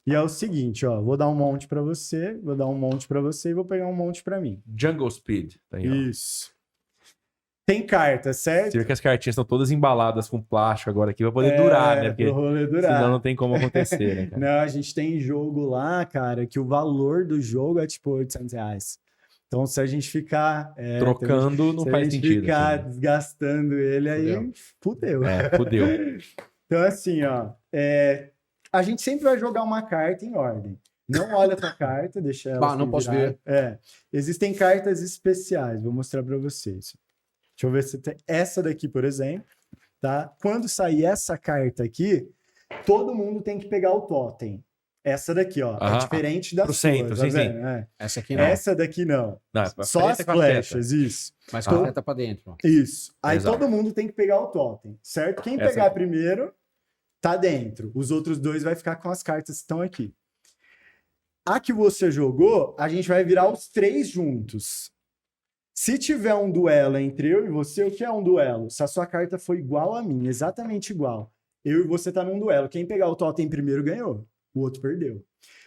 E é o seguinte, ó, vou dar um monte para você, vou dar um monte para você e vou pegar um monte para mim. Jungle Speed. Tá aí, ó. Isso. Tem carta, certo? Você vê que as cartinhas estão todas embaladas com plástico agora aqui pra poder durar, né? Porque Pro rolê durar. senão não tem como acontecer, né, cara? Não, a gente tem jogo lá, cara, que o valor do jogo é tipo R$800. Então, se a gente ficar Trocando não se faz a gente sentido. ficar assim. desgastando ele, aí fudeu. Fudeu. Então, assim, ó, a gente sempre vai jogar uma carta em ordem. Não olha a tua carta, deixa ela. Bah, não posso ver. Existem cartas especiais, vou mostrar para vocês. Deixa eu ver se tem essa daqui, por exemplo, tá? Quando sair essa carta aqui, todo mundo tem que pegar o totem. Essa daqui, ó, é diferente da pro sua, centro, tá sim, vendo? sim. Essa aqui não. Essa daqui não. Não, Só as flechas, isso. Mas com a seta pra dentro. Ó. Isso. Aí Exato. todo mundo tem que pegar o totem, certo? Quem Essa pegar aqui. primeiro, tá dentro. Os outros dois vai ficar com as cartas que estão aqui. A que você jogou, a gente vai virar os três juntos. Se tiver um duelo entre eu e você, o que é um duelo? Se a sua carta for igual a minha, exatamente igual, eu e você tá num duelo. Quem pegar o totem primeiro ganhou, o outro perdeu.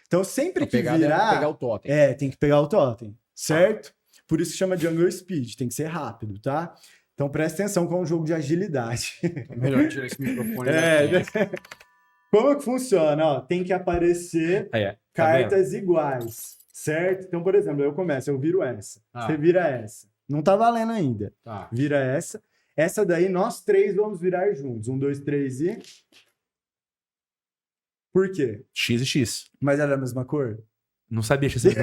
Então sempre que virar... pegar o totem. tem que pegar o totem, certo? Por isso que chama Jungle Speed, tem que ser rápido, tá? Então presta atenção que é um jogo de agilidade. É melhor tirar esse microfone daqui. Como que funciona? Ó, tem que aparecer Tá cartas iguais, certo? Então, por exemplo, eu começo, eu viro essa. Você vira essa. Não tá valendo ainda. Tá. Vira essa. Essa daí, nós três vamos virar juntos. 1, 2, 3 e... Por quê? X e X. Mas ela é a mesma cor? Não sabia X e X.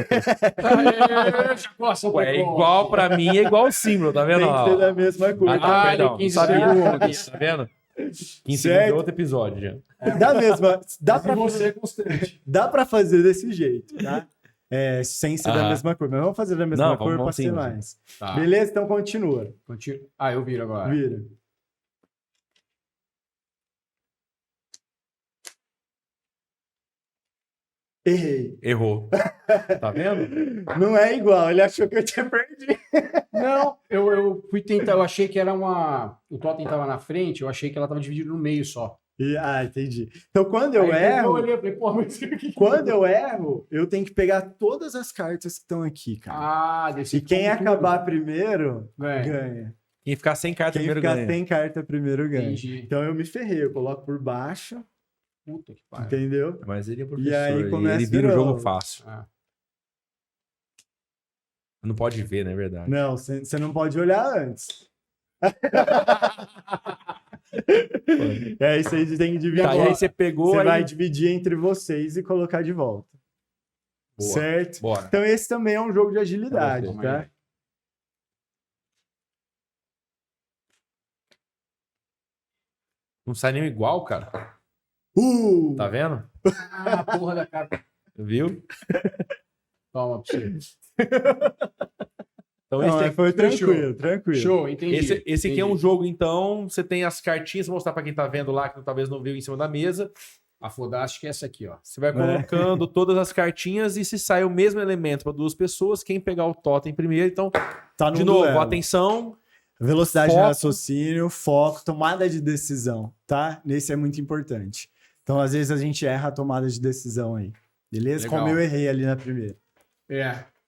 Ué, É igual pra mim, é igual o símbolo, tá vendo? Tem que ser da mesma cor. Perdão, 15 não sabia. segundos. Tá vendo? 15 segundos é Certo? outro episódio já. Dá pra fazer desse jeito, tá? Sem ser da mesma cor. Mas vamos fazer da mesma cor pra ser mais. Tá. Beleza? Então continua. Ah, eu viro agora. Vira. Errei. Errou. Tá vendo? Não é igual, ele achou que eu tinha perdido. Não, eu fui tentar, eu achei que era uma. O totem tava na frente, eu achei que ela tava dividida no meio só. Entendi. Então quando eu Aí, erro, eu olhei, eu falei, pô, mas quando eu erro, eu tenho que pegar todas as cartas que estão aqui, cara. desse E quem tudo. acabar primeiro, Ganha. ganha. Quem ficar sem carta Quem primeiro ficar ganha. sem carta primeiro ganha. Entendi. Então eu me ferrei, eu coloco por baixo, Puta que pariu. entendeu? Mas ele é E professor. aí começa ele vira o de jogo novo. fácil. Ah. Não pode ver, não é verdade. Não, você não pode olhar antes. Isso aí você tem que dividir. Tá, e aí você pegou. Você aí... vai dividir entre vocês e colocar de volta. Boa. Certo? Bora. Então esse também é um jogo de agilidade, Eu tá? Não sai nenhum igual, cara. Tá vendo? Ah, porra da cara. Viu? Toma pra você. Então Não, esse, foi Fechou. tranquilo. Show, entendi. esse aqui é um Entendi. jogo, então. Você tem as cartinhas, vou mostrar pra quem tá vendo lá, que talvez não viu em cima da mesa. A fodástica é essa aqui, ó. Você vai colocando todas as cartinhas e se sai o mesmo elemento para duas pessoas, quem pegar o totem primeiro. Então, Tá de no novo, duelo. atenção. Velocidade de Foco. raciocínio, foco, tomada de decisão, tá? Nesse é muito importante. Então, às vezes, a gente erra a tomada de decisão aí. Beleza? Legal. Como eu errei ali na primeira.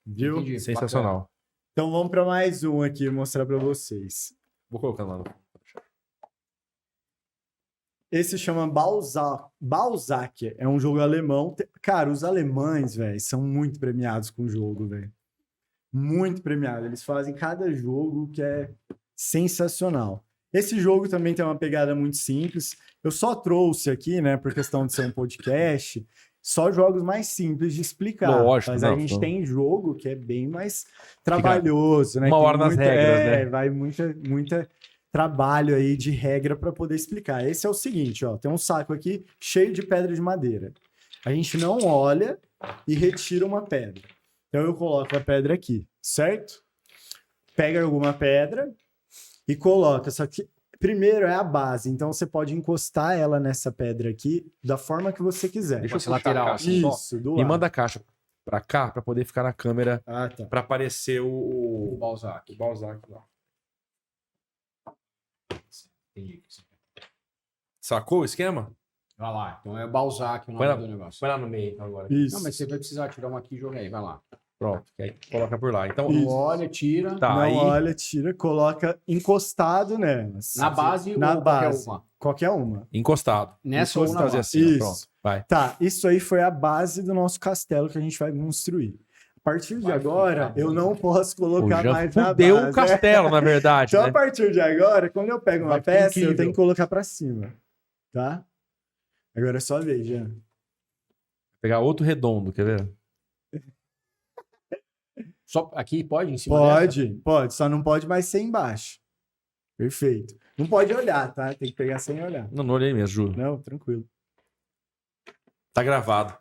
Viu? Entendi. Sensacional. Então, vamos para mais um aqui, mostrar para vocês. Vou colocar lá no. Esse chama Balzac. É um jogo alemão. Cara, os alemães, velho, são muito premiados com o jogo, velho. Muito premiados. Eles fazem cada jogo que é sensacional. Esse jogo também tem uma pegada muito simples. Eu só trouxe aqui, né, por questão de ser um podcast, só jogos mais simples de explicar. Lógico, Mas não, a gente não. tem jogo que é bem mais trabalhoso, né? uma Tem hora nas regras, né? Vai muita trabalho aí de regra para poder explicar. Esse é o seguinte, ó, tem um saco aqui cheio de pedra de madeira. A gente não olha e retira uma pedra. Então eu coloco a pedra aqui, certo? Pega alguma pedra e coloca. Só que primeiro é a base, então você pode encostar ela nessa pedra aqui da forma que você quiser. Deixa eu Essa puxar lateral, a caixa só. Isso, do E lado. manda a caixa pra cá, pra poder ficar na câmera, Ah, tá. pra aparecer O o Balzac. Balzac lá. Sacou o esquema? Vai lá. Então é Balzac o Põe nome lá- do negócio. Vai lá no meio, então, agora. Isso. Não, mas você vai precisar tirar uma aqui e jogar aí. Vai lá. Pronto, que aí coloca por lá. Então, Não Isso. olha, tira. tá, Não aí... olha, tira, coloca encostado nelas. Na base Na ou base. qualquer uma? Qualquer uma. Encostado. Nessa ou na fazer base? assim, ó, Isso. pronto. Vai. Tá, isso aí foi a base do nosso castelo que a gente vai construir. A partir de Vai agora, ficar eu bom. não posso O colocar Jean mais na fudeu base. o castelo, na verdade, Então, né? a partir de agora, quando eu pego uma Vai ficar peça, eu incrível. tenho que colocar pra cima. Tá? Agora é só ver, Jean. Pegar outro redondo, quer ver? Só aqui pode? Em cima dessa? Pode. Só não pode mais ser embaixo. Perfeito. Não pode olhar, tá? Tem que pegar sem olhar. Não olhei mesmo, juro. Não, tranquilo. Tá gravado.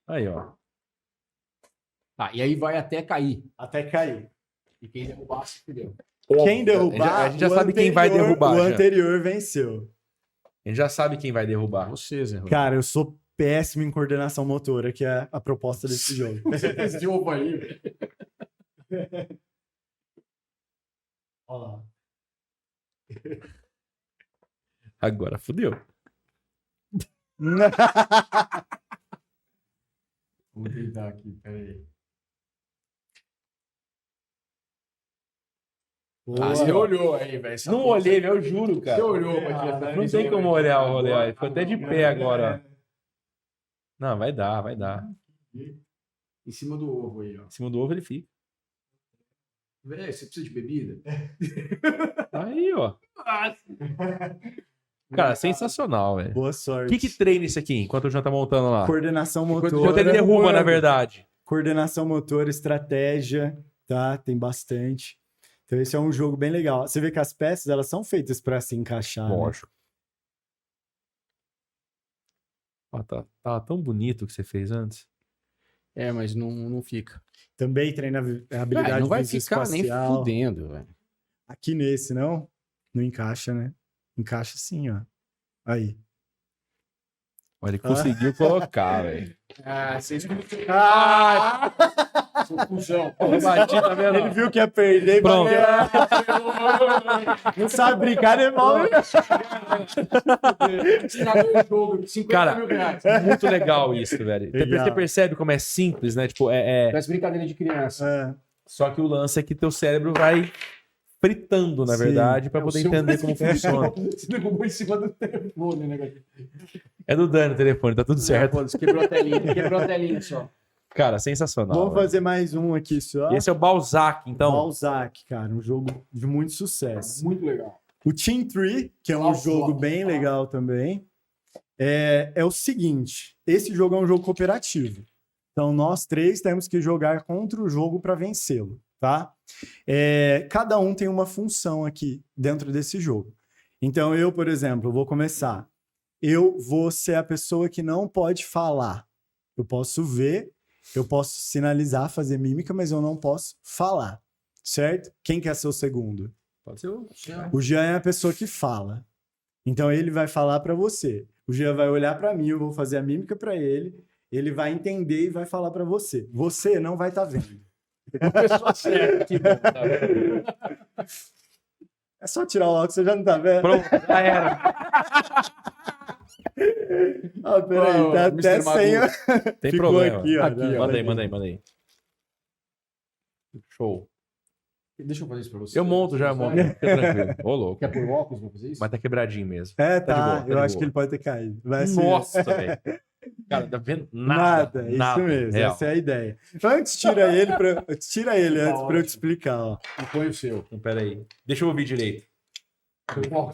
Aí, ó. Tá, e aí vai até cair. Até cair. E quem derrubar, se fudeu. Quem derrubar, A gente já o sabe quem vai anterior- derrubar. O já. anterior venceu. A gente já sabe quem vai derrubar. Você, Zé. Cara, eu sou péssimo em coordenação motora, que é a proposta desse jogo. Esse ovo aí. Olha lá. Agora fudeu. Vou tentar aqui, peraí. Boa. Ah, você olhou aí, velho. essa Não porra. olhei, eu juro, cara. Você olhou pra tirar Não tem como olhar o rolê, ó. Ficou até de pé agora, ó. Não, vai dar, vai dar. Em cima do ovo aí, ó. Em cima do ovo ele fica. Velho, você precisa de bebida? Aí, ó. Cara, sensacional, velho. Boa O sorte. que treina isso aqui, enquanto o Jean tá montando lá? Coordenação Enquanto motora. ele derruba, na verdade. Coordenação motora, estratégia, tá? Tem bastante. Então esse é um jogo bem legal. Você vê que as peças, elas são feitas para se encaixar, né? Lógico. Ó, tá tão bonito o que você fez antes. É, mas não fica. Também treina a habilidade Não vai visão ficar nem espacial. fudendo, velho. Aqui nesse, não? Não encaixa, né? Encaixa sim, ó. Aí. Olha, ele conseguiu colocar, velho. Ah, vocês... Ah! Seu cuzão. Eu bati, tá vendo? Ele viu que ia perder e Pronto. bateu. Não sabe brincar, devolve. Estragou o jogo, 50 Cara, mil reais. muito legal isso, velho. Legal. Você percebe como é simples, né? Tipo, Parece brincadeira de criança. É. Só que o lance é que teu cérebro vai fritando, na Sim. verdade, pra É, o poder seu entender como funciona. Você derrubou em cima do telefone, né? É do Dani o telefone, tá tudo certo. Quebrou a telinha só. Cara, sensacional. Vamos velho. fazer mais um aqui só. Esse é o Balzac, então. Balzac, cara. Um jogo de muito sucesso. Muito legal. O Team Tree, que é um Nossa, jogo nossa. bem legal também, é o seguinte: esse jogo é um jogo cooperativo. Então, nós três temos que jogar contra o jogo para vencê-lo, tá? Cada um tem uma função aqui dentro desse jogo. Então, eu, por exemplo, vou começar. Eu vou ser a pessoa que não pode falar. Eu posso ver, eu posso sinalizar, fazer mímica, mas eu não posso falar, certo? Quem quer ser o segundo? Pode ser o... O Jean é a pessoa que fala. Então ele vai falar para você. O Jean vai olhar para mim, eu vou fazer a mímica para ele, ele vai entender e vai falar para você. Você não vai estar vendo. Pessoa certa. Que bom, tá vendo? É só tirar o óculos, você já não tá vendo? Pronto, já era. Ah, peraí, Ô, tá Mr. até sem... Tem Ficou problema. aqui, ó. Aqui, ó. Manda aí. Show. Deixa eu fazer isso pra você. Eu monto já, monto. Fica tranquilo. Ô, louco. Quer pôr o óculos pra fazer isso? Mas tá quebradinho mesmo. É, Tá de tá. boa, tá Eu de acho boa. que ele pode ter caído. Vai ser- Nossa, velho. Cara, tá vendo? Nada, isso mesmo. Real. Essa é a ideia. Antes, tira ele antes pra eu te explicar, ó. E põe o seu. Então, pera aí. Deixa eu ouvir direito.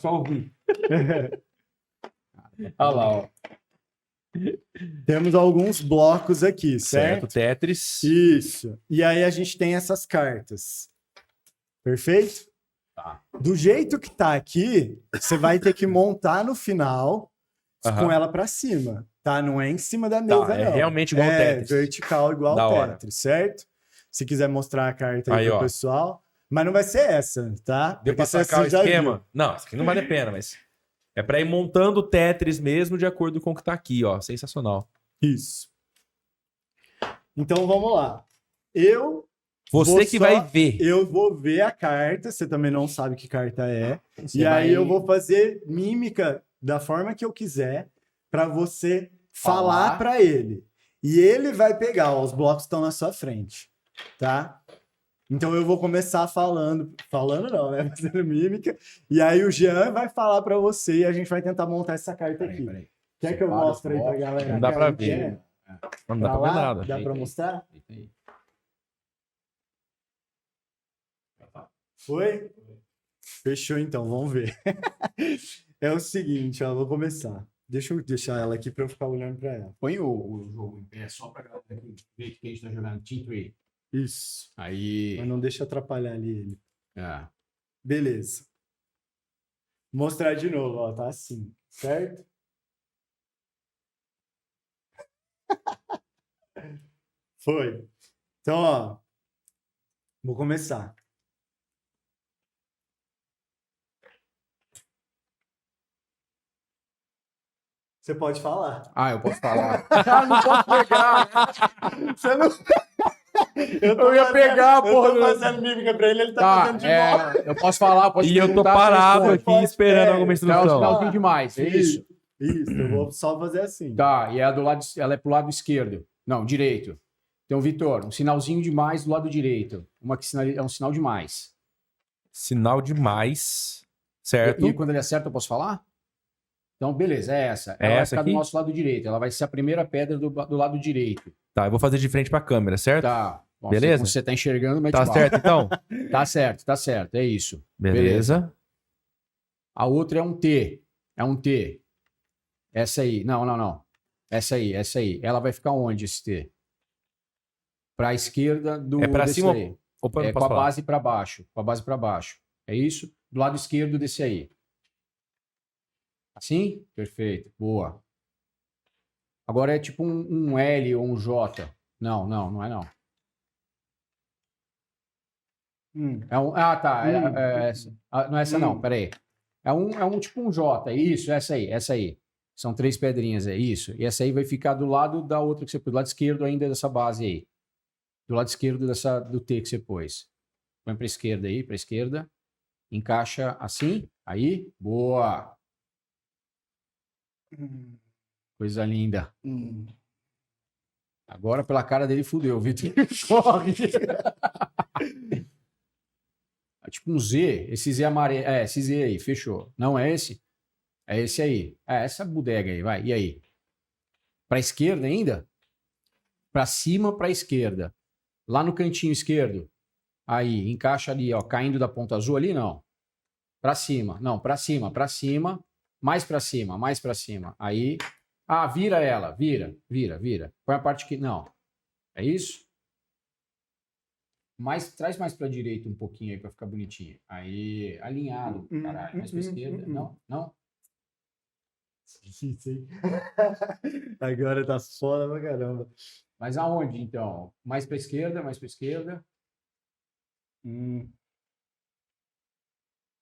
Só ouvir. Olha lá, ó. Temos alguns blocos aqui, Certo, certo? Tetris. Isso. E aí a gente tem essas cartas. Perfeito? Tá. Do jeito que tá aqui, você vai ter que montar no final Aham. com ela pra cima, tá? Não é em cima da mesa, Tá, é não. realmente igual é Tetris. vertical igual Da ao hora. Tetris, certo? Se quiser mostrar a carta aí, Aí, pro ó. pessoal. Mas não vai ser essa, tá? Deu pra essa sacar o você já esquema? viu. Não, isso aqui não vale a pena, mas... É pra ir montando o Tetris mesmo de acordo com o que tá aqui, ó. Sensacional. Isso. Então vamos lá. Eu Você Vou que só- vai ver. Eu vou ver a carta, você também não sabe que carta é. Você e aí vai- eu vou fazer mímica da forma que eu quiser para você falar Falar. para ele. E ele vai pegar, ó, os blocos estão na sua frente, tá? Então eu vou começar falando não, né? Fazendo mímica. E aí o Jean vai falar para você e a gente vai tentar montar essa carta aqui. Peraí. Quer que eu Separa os mostre aí pra blocos. galera? Não dá pra Quer? ver. Não dá Pra pra ver lá? nada. Dá pra Aí. mostrar? Deita aí. Foi? Fechou então, vamos ver. É o seguinte, ó, vou começar. Deixa eu deixar ela aqui para eu ficar olhando para ela. Põe o jogo em pé só pra galera aqui ver que a gente tá jogando Team Tree. Isso. Aí. Mas não deixa atrapalhar ali ele. É. Beleza. Mostrar de novo, ó, tá assim, certo? Foi. Então, ó, vou começar. Você pode falar. Ah, eu posso falar. Ah, não posso pegar. Você não... Eu ia pegar, porra. Eu tô fazendo mímica pra ele, ele tá Tá, fazendo de volta. eu posso falar, posso E eu tô perguntar, você parado responde. aqui Pode- esperando é, alguma É o instrução. sinalzinho demais, é isso? Isso, eu vou só fazer assim. Tá, e é do lado, ela é pro lado esquerdo. Não, direito. Então, Vitor, um sinalzinho de mais do lado direito. Uma que é um sinal de mais. Sinal de mais. Certo? E quando ele acerta, eu posso falar? Então, beleza, é essa. É Ela vai essa ficar aqui? do nosso lado direito. Ela vai ser a primeira pedra do lado direito. Tá, eu vou fazer de frente pra câmera, certo? Tá. Bom, Beleza? Você tá enxergando, mas Tá certo, então? Tá certo, é isso. Beleza. A outra é um T. É um T. Essa aí. Não. Essa aí. Ela vai ficar onde, esse T? Para a esquerda do... É pra desse cima aí. Opa, não É, com posso a falar. base para baixo. Com a base para baixo. É isso? Do lado esquerdo desse aí. Assim? Perfeito. Boa. Agora é tipo um L ou um J. Não é não. Tá. Essa. Não é essa não, peraí. É um tipo um J. Isso, essa aí. São 3 pedrinhas, é isso. E essa aí vai ficar do lado da outra que você pôs. Do lado esquerdo ainda dessa base aí. Do lado esquerdo do T que você pôs. Põe para esquerda aí, para esquerda. Encaixa assim. Aí. Boa. Coisa linda. Agora pela cara dele fudeu, Vitor. Corre. É tipo um Z. Esse Z amarelo. É, esse Z aí. Fechou. Não é esse? É esse aí. É essa bodega aí. Vai. E aí? Para esquerda ainda? Para cima, para esquerda. Lá no cantinho esquerdo. Aí. Encaixa ali, ó. Caindo da ponta azul ali, não. Para cima. Não, para cima. Para cima. Mais para cima. Mais para cima. Aí. Ah, vira ela. Vira. Põe a parte que... Não. É isso? Traz mais para direita um pouquinho aí para ficar bonitinho. Aí, alinhado, caralho. Mais para esquerda. Não. Difícil, hein? Agora tá foda pra caramba. Mas aonde, então? Mais para esquerda.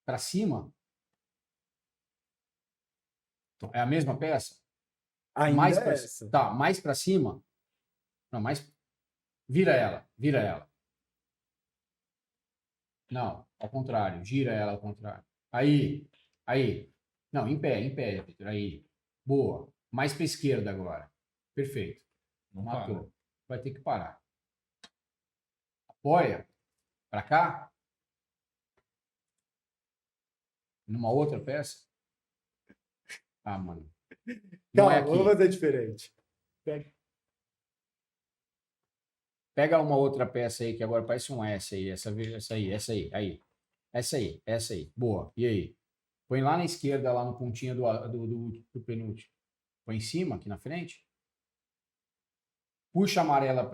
Para cima? É a mesma peça? Ainda Mais é pra... essa. Tá, mais para cima? Não, mais... Vira ela. Não, ao contrário. Gira ela ao contrário. Aí. Não, em pé, Vitor. Aí. Boa. Mais para esquerda agora. Perfeito. Não Matou. para. Vai ter que parar. Apoia. Para cá. Numa outra peça. Ah, mano. Não é Calma, aqui. vamos fazer diferente. Pega uma outra peça aí que agora parece um S aí. Essa aí. Essa aí. Boa. E aí? Põe lá na esquerda, lá no pontinho do penúltimo. Põe em cima, aqui na frente. Puxa a amarela,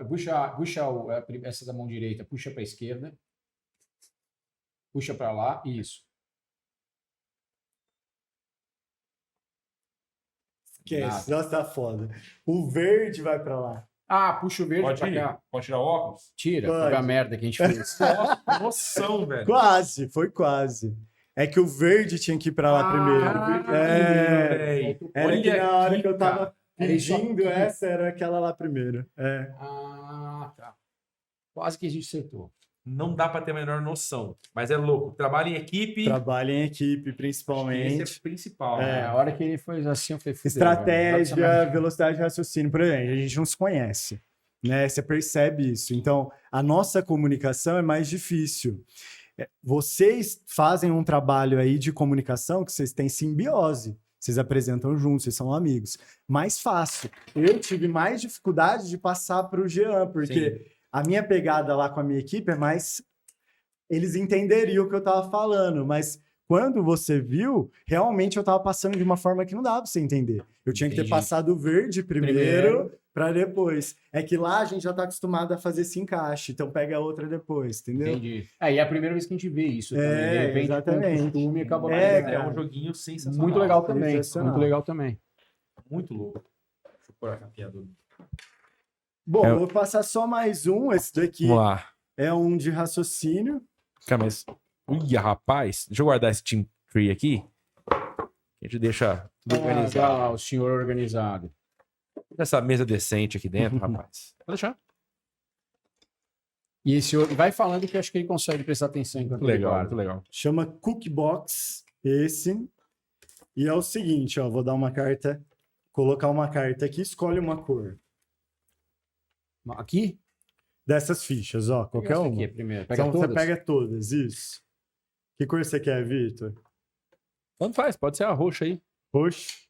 essa da mão direita, puxa para a esquerda. Puxa para lá, isso. Esquece, Nada. nossa, tá foda. O verde vai pra lá. Ah, puxa o verde Pode para ir? cá. Pode tirar o óculos? Tira, Pode. foi a merda que a gente fez. Nossa, que noção, velho. Quase, foi quase. É que o verde tinha que ir pra lá primeiro. velho. Era Olha que na hora aqui, que eu tava cara. Era isso pedindo aqui. essa, era aquela lá primeiro. É. Ah, tá. Quase que a gente acertou. Não dá pra ter a menor noção. Mas é louco. Trabalho em equipe. Trabalho em equipe, Esse é principalmente. o principal. É. né? A hora que ele foi assim, eu falei, fudeu, Estratégia, velho. velocidade de raciocínio, por exemplo, a gente não se conhece, né? Você percebe isso. Então, a nossa comunicação é mais difícil. Vocês fazem um trabalho aí de comunicação que vocês têm simbiose. Vocês apresentam juntos, vocês são amigos. Mais fácil. Eu tive mais dificuldade de passar para o Jean, porque a minha pegada lá com a minha equipe é mais... Eles entenderiam o que eu estava falando, mas quando você viu, realmente eu estava passando de uma forma que não dava para você entender. Eu tinha que ter Entendi. passado o verde primeiro para depois. É que lá a gente já está acostumado a fazer esse encaixe, então pega a outra depois, entendeu? Entendi. E é a primeira vez que a gente vê isso também. De repente, exatamente. com o costume, acaba Mas É, é cara. um joguinho sensacional. muito legal também. sensacional. Muito legal também. Muito louco. Deixa eu pôr a capinha do... Bom, eu vou passar só mais um. Esse daqui Vamos lá. é um de raciocínio. Cara, mas... Ui, rapaz. Deixa eu guardar esse Team Tree aqui. A gente deixa tudo organizado. O senhor organizado. Essa mesa decente aqui dentro, rapaz. Pode deixar. E esse outro, vai falando que eu acho que ele consegue prestar atenção enquanto Muito ele legal, guarda. muito legal. Chama Cookbox, esse. E é o seguinte, ó. Vou dar uma carta, colocar uma carta aqui, escolhe uma cor. Aqui? Dessas fichas, ó. Pega Qualquer essa uma. aqui primeiro. Pega Então todas? você pega todas, isso. Que cor você quer, Vitor? Tanto faz, pode ser a roxa aí. Roxo.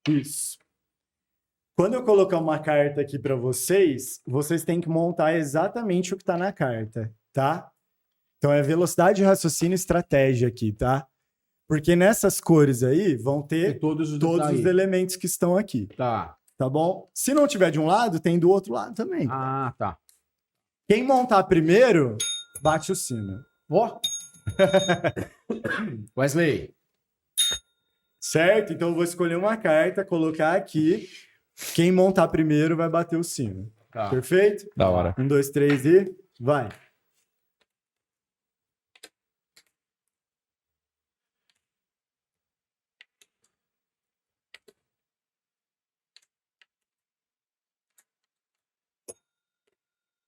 Isso. Quando eu colocar uma carta aqui para vocês, vocês têm que montar exatamente o que está na carta, tá? Então é velocidade, raciocínio e estratégia aqui, tá? Porque nessas cores aí vão ter todos os todos os elementos que estão aqui, Tá. tá bom? Se não tiver de um lado, tem do outro lado também. Ah, tá. Quem montar primeiro, bate o sino. Ó. Wesley. Certo? Então eu vou escolher uma carta, colocar aqui. Quem montar primeiro vai bater o sino. Tá. Perfeito? Da hora. 1, 2, 3 e vai.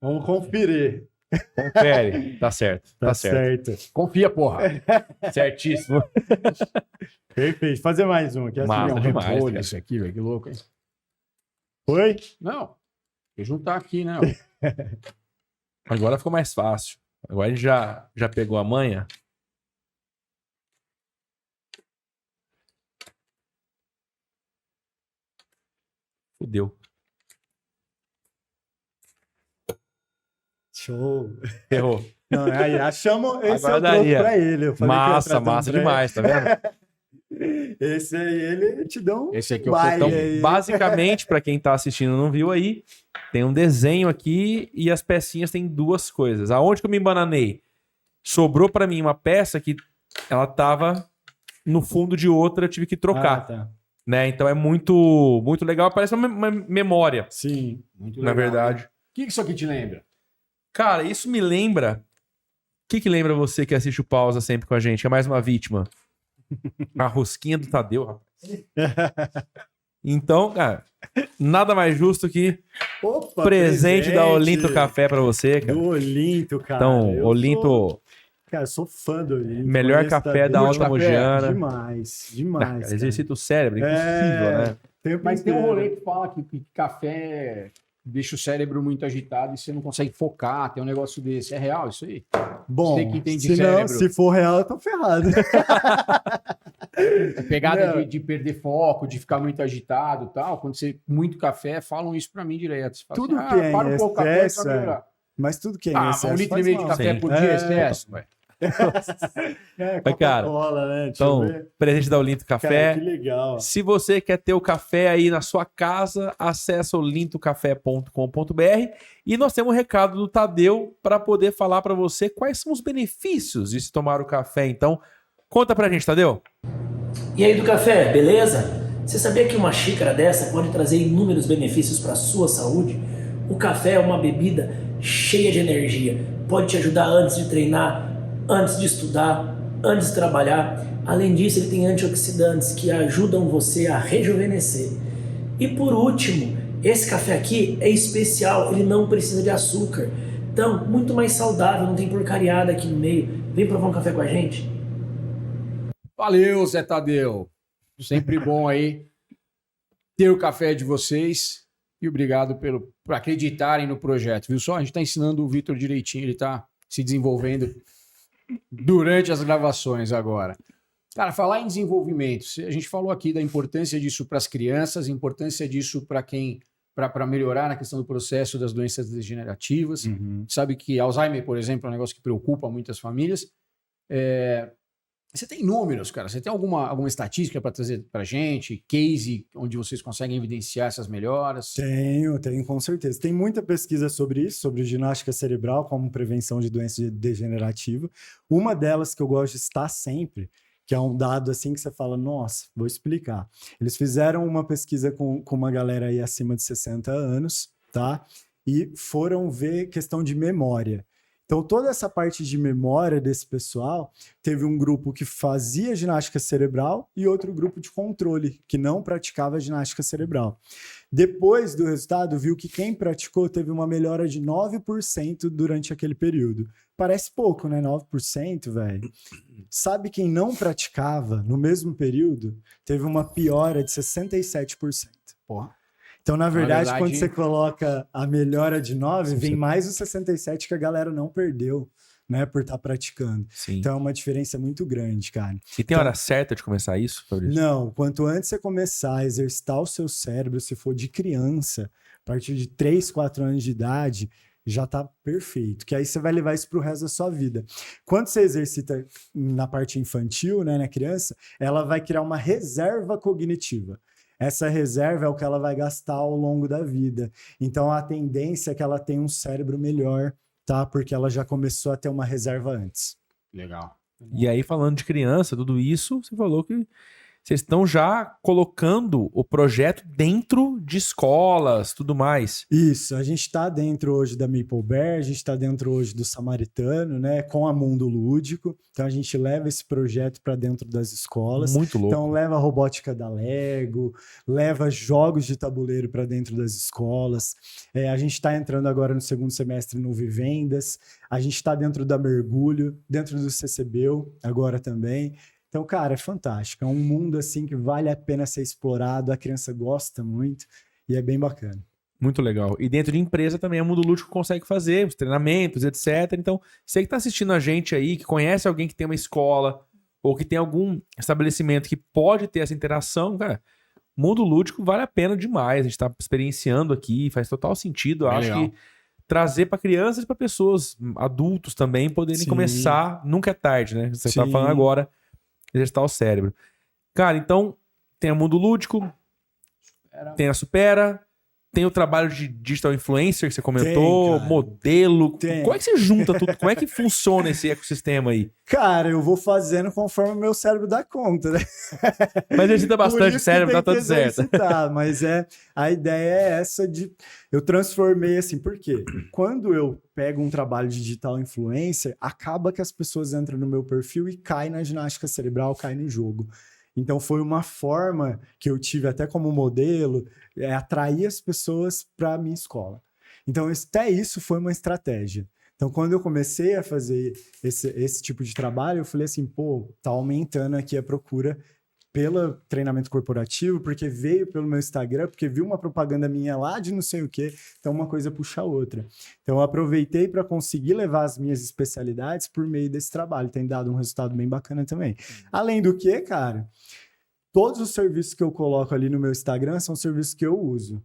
Vamos conferir. Confere. Tá certo. Tá certo. Confia, porra. Certíssimo. Perfeito. Fazer mais um aqui. Massa Assim, ó. demais, Repolho cara. isso aqui, velho. Que louco, hein? Foi? Não. Tem que juntar aqui, né? Agora ficou mais fácil. Agora a gente já pegou a manha. Fudeu. Show. Errou. Não, aí achamos esse Agora eu trouxe daria. pra ele. Eu falei que eu ia Massa, trazer um massa pra demais, tá vendo? ele. Esse aí, ele te dá um Esse aqui é o baile Então, aí. basicamente, para quem tá assistindo e não viu aí, tem um desenho aqui e as pecinhas têm duas coisas. Aonde que eu me embananei? Sobrou para mim uma peça que ela tava no fundo de outra, eu tive que trocar, Ah, tá. né? Então é muito muito legal, parece uma memória, Sim. Muito na verdade. O que isso aqui te lembra? Cara, isso me lembra... O que lembra você que assiste o Pausa sempre com a gente? É mais uma vítima. A rosquinha do Tadeu, rapaz. Então, cara, nada mais justo que Opa, presente da Olinto Café pra você, cara. Do Olinto, cara. Então, Eu Olinto, sou- Cara, eu sou fã do Olinto. melhor Conheço café da Tadeu. Alta café, Mogiana. Demais, Ah, demais. cara, cara. exercita o cérebro, impossível, né? Tempo Mas tem um inteiro. rolê que fala que café deixa o cérebro muito agitado e você não consegue focar. Tem um negócio desse. É real isso aí? Bom, Você que entende se, não, cérebro. se for real, eu tô ferrado. Pegada Não. de perder foco, de ficar muito agitado e tal. Quando você muito café, falam isso pra mim direto. Você fala Tudo assim, que é para em um pouco o café excesso, vai melhorar. Mas tudo que é em Ah, excesso mas 1,5 litro faz de mal. café Sim. por dia é excesso, velho. É, cara, Coca-Cola, né? Deixa Então, eu ver. presente da Olinto Cara, Café. que legal. Se você quer ter o café aí na sua casa, acessa olintocafé.com.br e nós temos um recado do Tadeu para poder falar para você quais são os benefícios de se tomar o café. Então, conta pra gente, Tadeu. E aí do café, beleza? Você sabia que uma xícara dessa pode trazer inúmeros benefícios para a sua saúde? O café é uma bebida cheia de energia, pode te ajudar antes de treinar, antes de estudar, antes de trabalhar. Além disso, ele tem antioxidantes que ajudam você a rejuvenescer. E por último, esse café aqui é especial, ele não precisa de açúcar. Então, muito mais saudável, não tem porcariada aqui no meio. Vem provar um café com a gente. Valeu, Zé Tadeu. Sempre bom aí ter o café de vocês. E obrigado por acreditarem no projeto. Viu só? A gente está ensinando o Vitor direitinho. Ele está se desenvolvendo durante as gravações agora. Cara, falar em desenvolvimento. A gente falou aqui da importância disso para as crianças, importância disso para quem... para melhorar na questão do processo das doenças degenerativas. Sabe que Alzheimer, por exemplo, é um negócio que preocupa muitas famílias. Você tem números, cara? Você tem alguma estatística para trazer para a gente? Case onde vocês conseguem evidenciar essas melhoras? Tenho, com certeza. Tem muita pesquisa sobre isso, sobre ginástica cerebral como prevenção de doença degenerativa. Uma delas que eu gosto de citar sempre, que é um dado assim que você fala, nossa, vou explicar. Eles fizeram uma pesquisa com uma galera aí acima de 60 anos, tá? E foram ver questão de memória. Então, toda essa parte de memória desse pessoal, teve um grupo que fazia ginástica cerebral e outro grupo de controle, que não praticava ginástica cerebral. Depois do resultado, viu que quem praticou teve uma melhora de 9% durante aquele período. Parece pouco, né? 9%, velho. Sabe quem não praticava no mesmo período? Teve uma piora de 67%. Porra. Então, na verdade, quando você coloca a melhora de 9, vem mais os 67 que a galera não perdeu, né, por estar praticando. Sim. Então, é uma diferença muito grande, cara. E tem hora certa de começar isso, Fabrício? Não, quanto antes você começar a exercitar o seu cérebro, se for de criança, a partir de 3, 4 anos de idade, já tá perfeito. Que aí você vai levar isso pro resto da sua vida. Quando você exercita na parte infantil, né, na criança, ela vai criar uma reserva cognitiva. Essa reserva é o que ela vai gastar ao longo da vida. Então, a tendência é que ela tenha um cérebro melhor, tá? Porque ela já começou a ter uma reserva antes. Legal. E aí, falando de criança, tudo isso, você falou que vocês estão já colocando o projeto dentro de escolas, tudo mais. Isso, a gente está dentro hoje da Maple Bear, a gente está dentro hoje do Samaritano, né, com a Mundo Lúdico. Então a gente leva esse projeto para dentro das escolas. Muito louco. Então leva a robótica da Lego, leva jogos de tabuleiro para dentro das escolas. A gente está entrando agora no segundo semestre no Vivendas. A gente está dentro da Mergulho, dentro do CCBio agora também. Então, cara, é fantástico. É um mundo assim que vale a pena ser explorado. A criança gosta muito e é bem bacana. Muito legal. E dentro de empresa também, o Mundo Lúdico consegue fazer os treinamentos, etc. Então, você que está assistindo a gente aí, que conhece alguém que tem uma escola ou que tem algum estabelecimento que pode ter essa interação, cara, Mundo Lúdico vale a pena demais. A gente está experienciando aqui, faz total sentido. Eu acho que trazer para crianças e para pessoas, adultos também, poderem começar. Nunca é tarde, né? Você está falando agora, exercitar o cérebro. Cara, então, tem o Mundo Lúdico, tem a Supera, tem o trabalho de digital influencer que você comentou, modelo. Como é que você junta tudo? Como é que funciona esse ecossistema aí? Cara, eu vou fazendo conforme o meu cérebro dá conta, né? Mas exercita bastante o cérebro, tá tudo certo. Mas a ideia é essa de... Eu transformei assim, por quê? Quando eu pego um trabalho de digital influencer, acaba que as pessoas entram no meu perfil e caem na ginástica cerebral, caem no jogo. Então foi uma forma que eu tive até como modelo, atrair as pessoas para a minha escola. Então até isso foi uma estratégia. Então quando eu comecei a fazer esse tipo de trabalho, eu falei assim, pô, tá aumentando aqui a procura pelo treinamento corporativo, porque veio pelo meu Instagram, porque viu uma propaganda minha lá de não sei o quê, então uma coisa puxa a outra. Então eu aproveitei para conseguir levar as minhas especialidades por meio desse trabalho, tem dado um resultado bem bacana também. Além do que, cara, todos os serviços que eu coloco ali no meu Instagram são serviços que eu uso,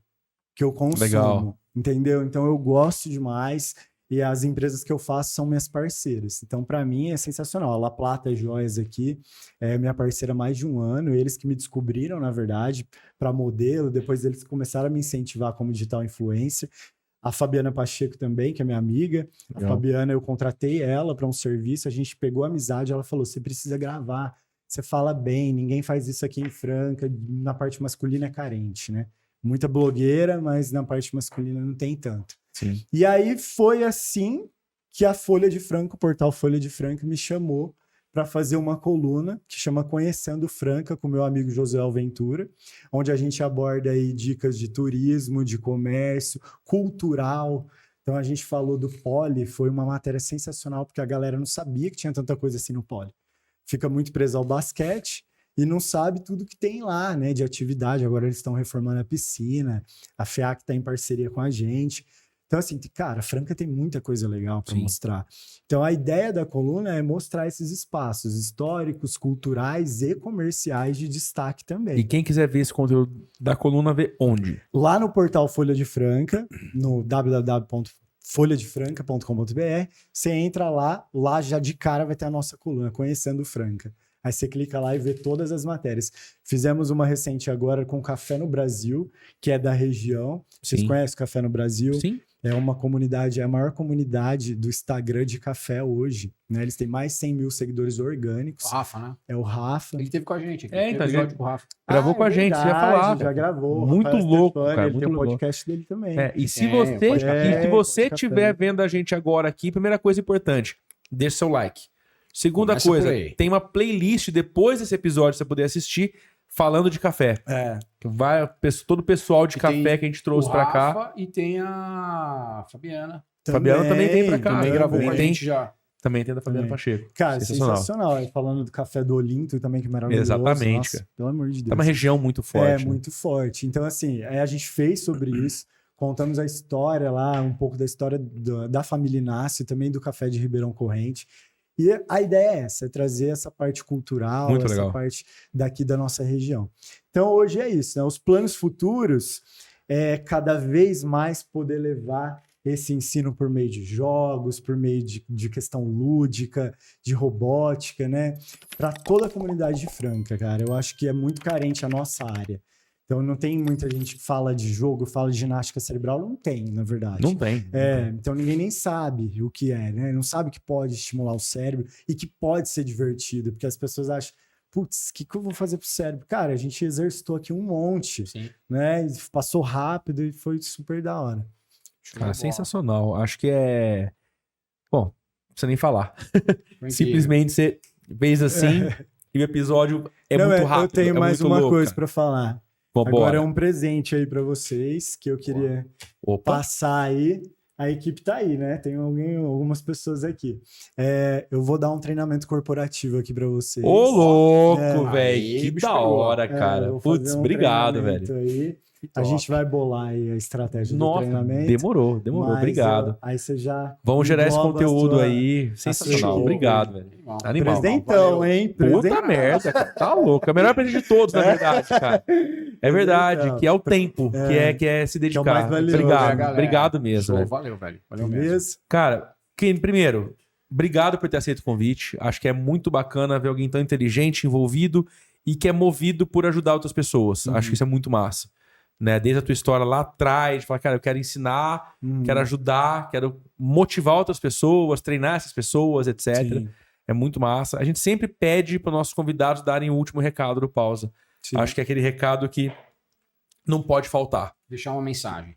que eu consumo, entendeu? Então eu gosto demais. E as empresas que eu faço são minhas parceiras. Então, para mim, é sensacional. A La Plata Joias aqui é minha parceira há mais de um ano. Eles que me descobriram, na verdade, para modelo. Depois eles começaram a me incentivar como digital influencer. A Fabiana Pacheco também, que é minha amiga. A Fabiana, eu contratei ela para um serviço. A gente pegou amizade. Ela falou, você precisa gravar. Você fala bem. Ninguém faz isso aqui em Franca. Na parte masculina é carente, né? Muita blogueira, mas na parte masculina não tem tanto. Sim. E aí foi assim que a Folha de Franca, o portal Folha de Franca, me chamou para fazer uma coluna que chama Conhecendo Franca, com meu amigo José Alventura, onde a gente aborda aí dicas de turismo, de comércio, cultural. Então a gente falou do Poli, foi uma matéria sensacional, porque a galera não sabia que tinha tanta coisa assim no Poli. Fica muito preso ao basquete e não sabe tudo que tem lá, né, de atividade. Agora eles estão reformando a piscina, a FEAC está em parceria com a gente. Então, assim, cara, Franca tem muita coisa legal para mostrar. Então, a ideia da coluna é mostrar esses espaços históricos, culturais e comerciais de destaque também. E quem quiser ver esse conteúdo da coluna, vê onde? Lá no portal Folha de Franca, no www.folhadefranca.com.br, você entra lá já de cara vai ter a nossa coluna, Conhecendo Franca. Aí você clica lá e vê todas as matérias. Fizemos uma recente agora com Café no Brasil, que é da região. Vocês conhecem o Café no Brasil? Sim. É uma comunidade, é a maior comunidade do Instagram de café hoje, né? Eles têm mais de 100 mil seguidores orgânicos. O Rafa, né? É o Rafa. Ele esteve com a gente aqui. Então, episódio com o Rafa. Gravou com a gente, você ia falar. Já gravou. Muito Rafael louco, Stefani, cara. Ele Muito tem um louco. podcast dele também. E se podcast. você estiver vendo a gente agora aqui, primeira coisa importante, deixa seu like. Segunda Começa coisa, por aí. tem uma playlist depois desse episódio, você poder assistir, falando de café. Vai todo o pessoal de café que a gente trouxe pra cá. O Rafa e tem a Fabiana. Fabiana também vem pra cá. Também gravou com a tem, gente já. Também tem da Fabiana Pacheco. Cara, sensacional. Falando do café do Olinto também, que é maravilhoso. Exatamente, Nossa, cara. pelo amor de Deus. É uma região muito forte. É, muito forte. Então, assim, a gente fez sobre isso. Contamos a história lá, um pouco da história da família Inácio, também do café de Ribeirão Corrente. E a ideia é essa, é trazer essa parte cultural, muito essa legal. parte daqui da nossa região. Então, hoje é isso, né? Os planos futuros é cada vez mais poder levar esse ensino por meio de jogos, por meio de questão lúdica, de robótica, né? Para toda a comunidade de Franca, cara. Eu acho que é muito carente a nossa área. Então não tem muita gente que fala de jogo, fala de ginástica cerebral, não tem, na verdade. Não tem. Então ninguém nem sabe o que é, né? Não sabe que pode estimular o cérebro e que pode ser divertido, porque as pessoas acham, putz, o que eu vou fazer pro cérebro? Cara, a gente exercitou aqui um monte, Sim. né? E passou rápido e foi super da hora. Cara, sensacional. Acho que é... Bom, não precisa nem falar. Foi incrível. Simplesmente você fez assim e o episódio é Não, muito rápido. Eu tenho é mais muito uma louco, coisa cara. para falar. Vambora. Agora é um presente aí para vocês que eu queria Opa. passar aí. A equipe tá aí, né? Tem algumas pessoas aqui. Eu vou dar um treinamento corporativo aqui para vocês. Ô, louco, É. velho. Aí, Que bicho da pegou. hora, cara. Eu vou fazer Putz, um obrigado, treinamento velho. aí. A Top. gente vai bolar aí a estratégia do Nossa, treinamento. demorou. mas Obrigado. aí você já Vamos gerar esse engloba a conteúdo sua- aí. Sensacional. sua- Obrigado, velho. Animal. Presentão, Valeu. hein? Puta Presentão. merda, cara. Tá louco. É o melhor presente de todos, na verdade, cara. É verdade, Presentão. que é o tempo, que é se dedicar. mais valioso, Obrigado, né, galera? obrigado mesmo. Show, velho. valeu, velho. Valeu mesmo. Beleza? Cara, primeiro, obrigado por ter aceito o convite. Acho que é muito bacana ver alguém tão inteligente, envolvido e que é movido por ajudar outras pessoas. Acho que isso é muito massa. Né? Desde a tua história lá atrás, de falar, cara, eu quero ensinar, quero ajudar, quero motivar outras pessoas, treinar essas pessoas, etc. Sim. É muito massa. A gente sempre pede para os nossos convidados darem o último recado do Pausa. Sim. Acho que é aquele recado que não pode faltar. Deixar uma mensagem.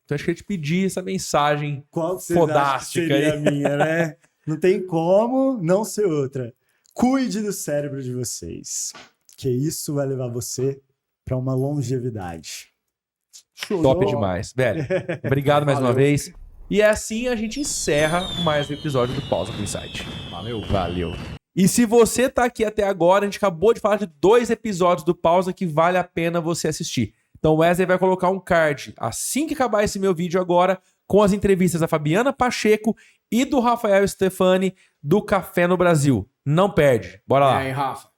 Então acho que eu ia te pedir essa mensagem. Qual que vocês acham que Fodástica seria aí. a minha, né? Não tem como não ser outra. Cuide do cérebro de vocês, que isso vai levar você para uma longevidade. Top demais, velho. Obrigado mais uma Valeu. vez. E é assim a gente encerra mais um episódio do Pausa com Insight. Valeu. E se você tá aqui até agora, a gente acabou de falar de 2 episódios do Pausa que vale a pena você assistir. Então o Wesley vai colocar um card assim que acabar esse meu vídeo agora, com as entrevistas da Fabiana Pacheco e do Rafael Stefani do Café no Brasil. Não perde. Bora E lá. aí, Rafa?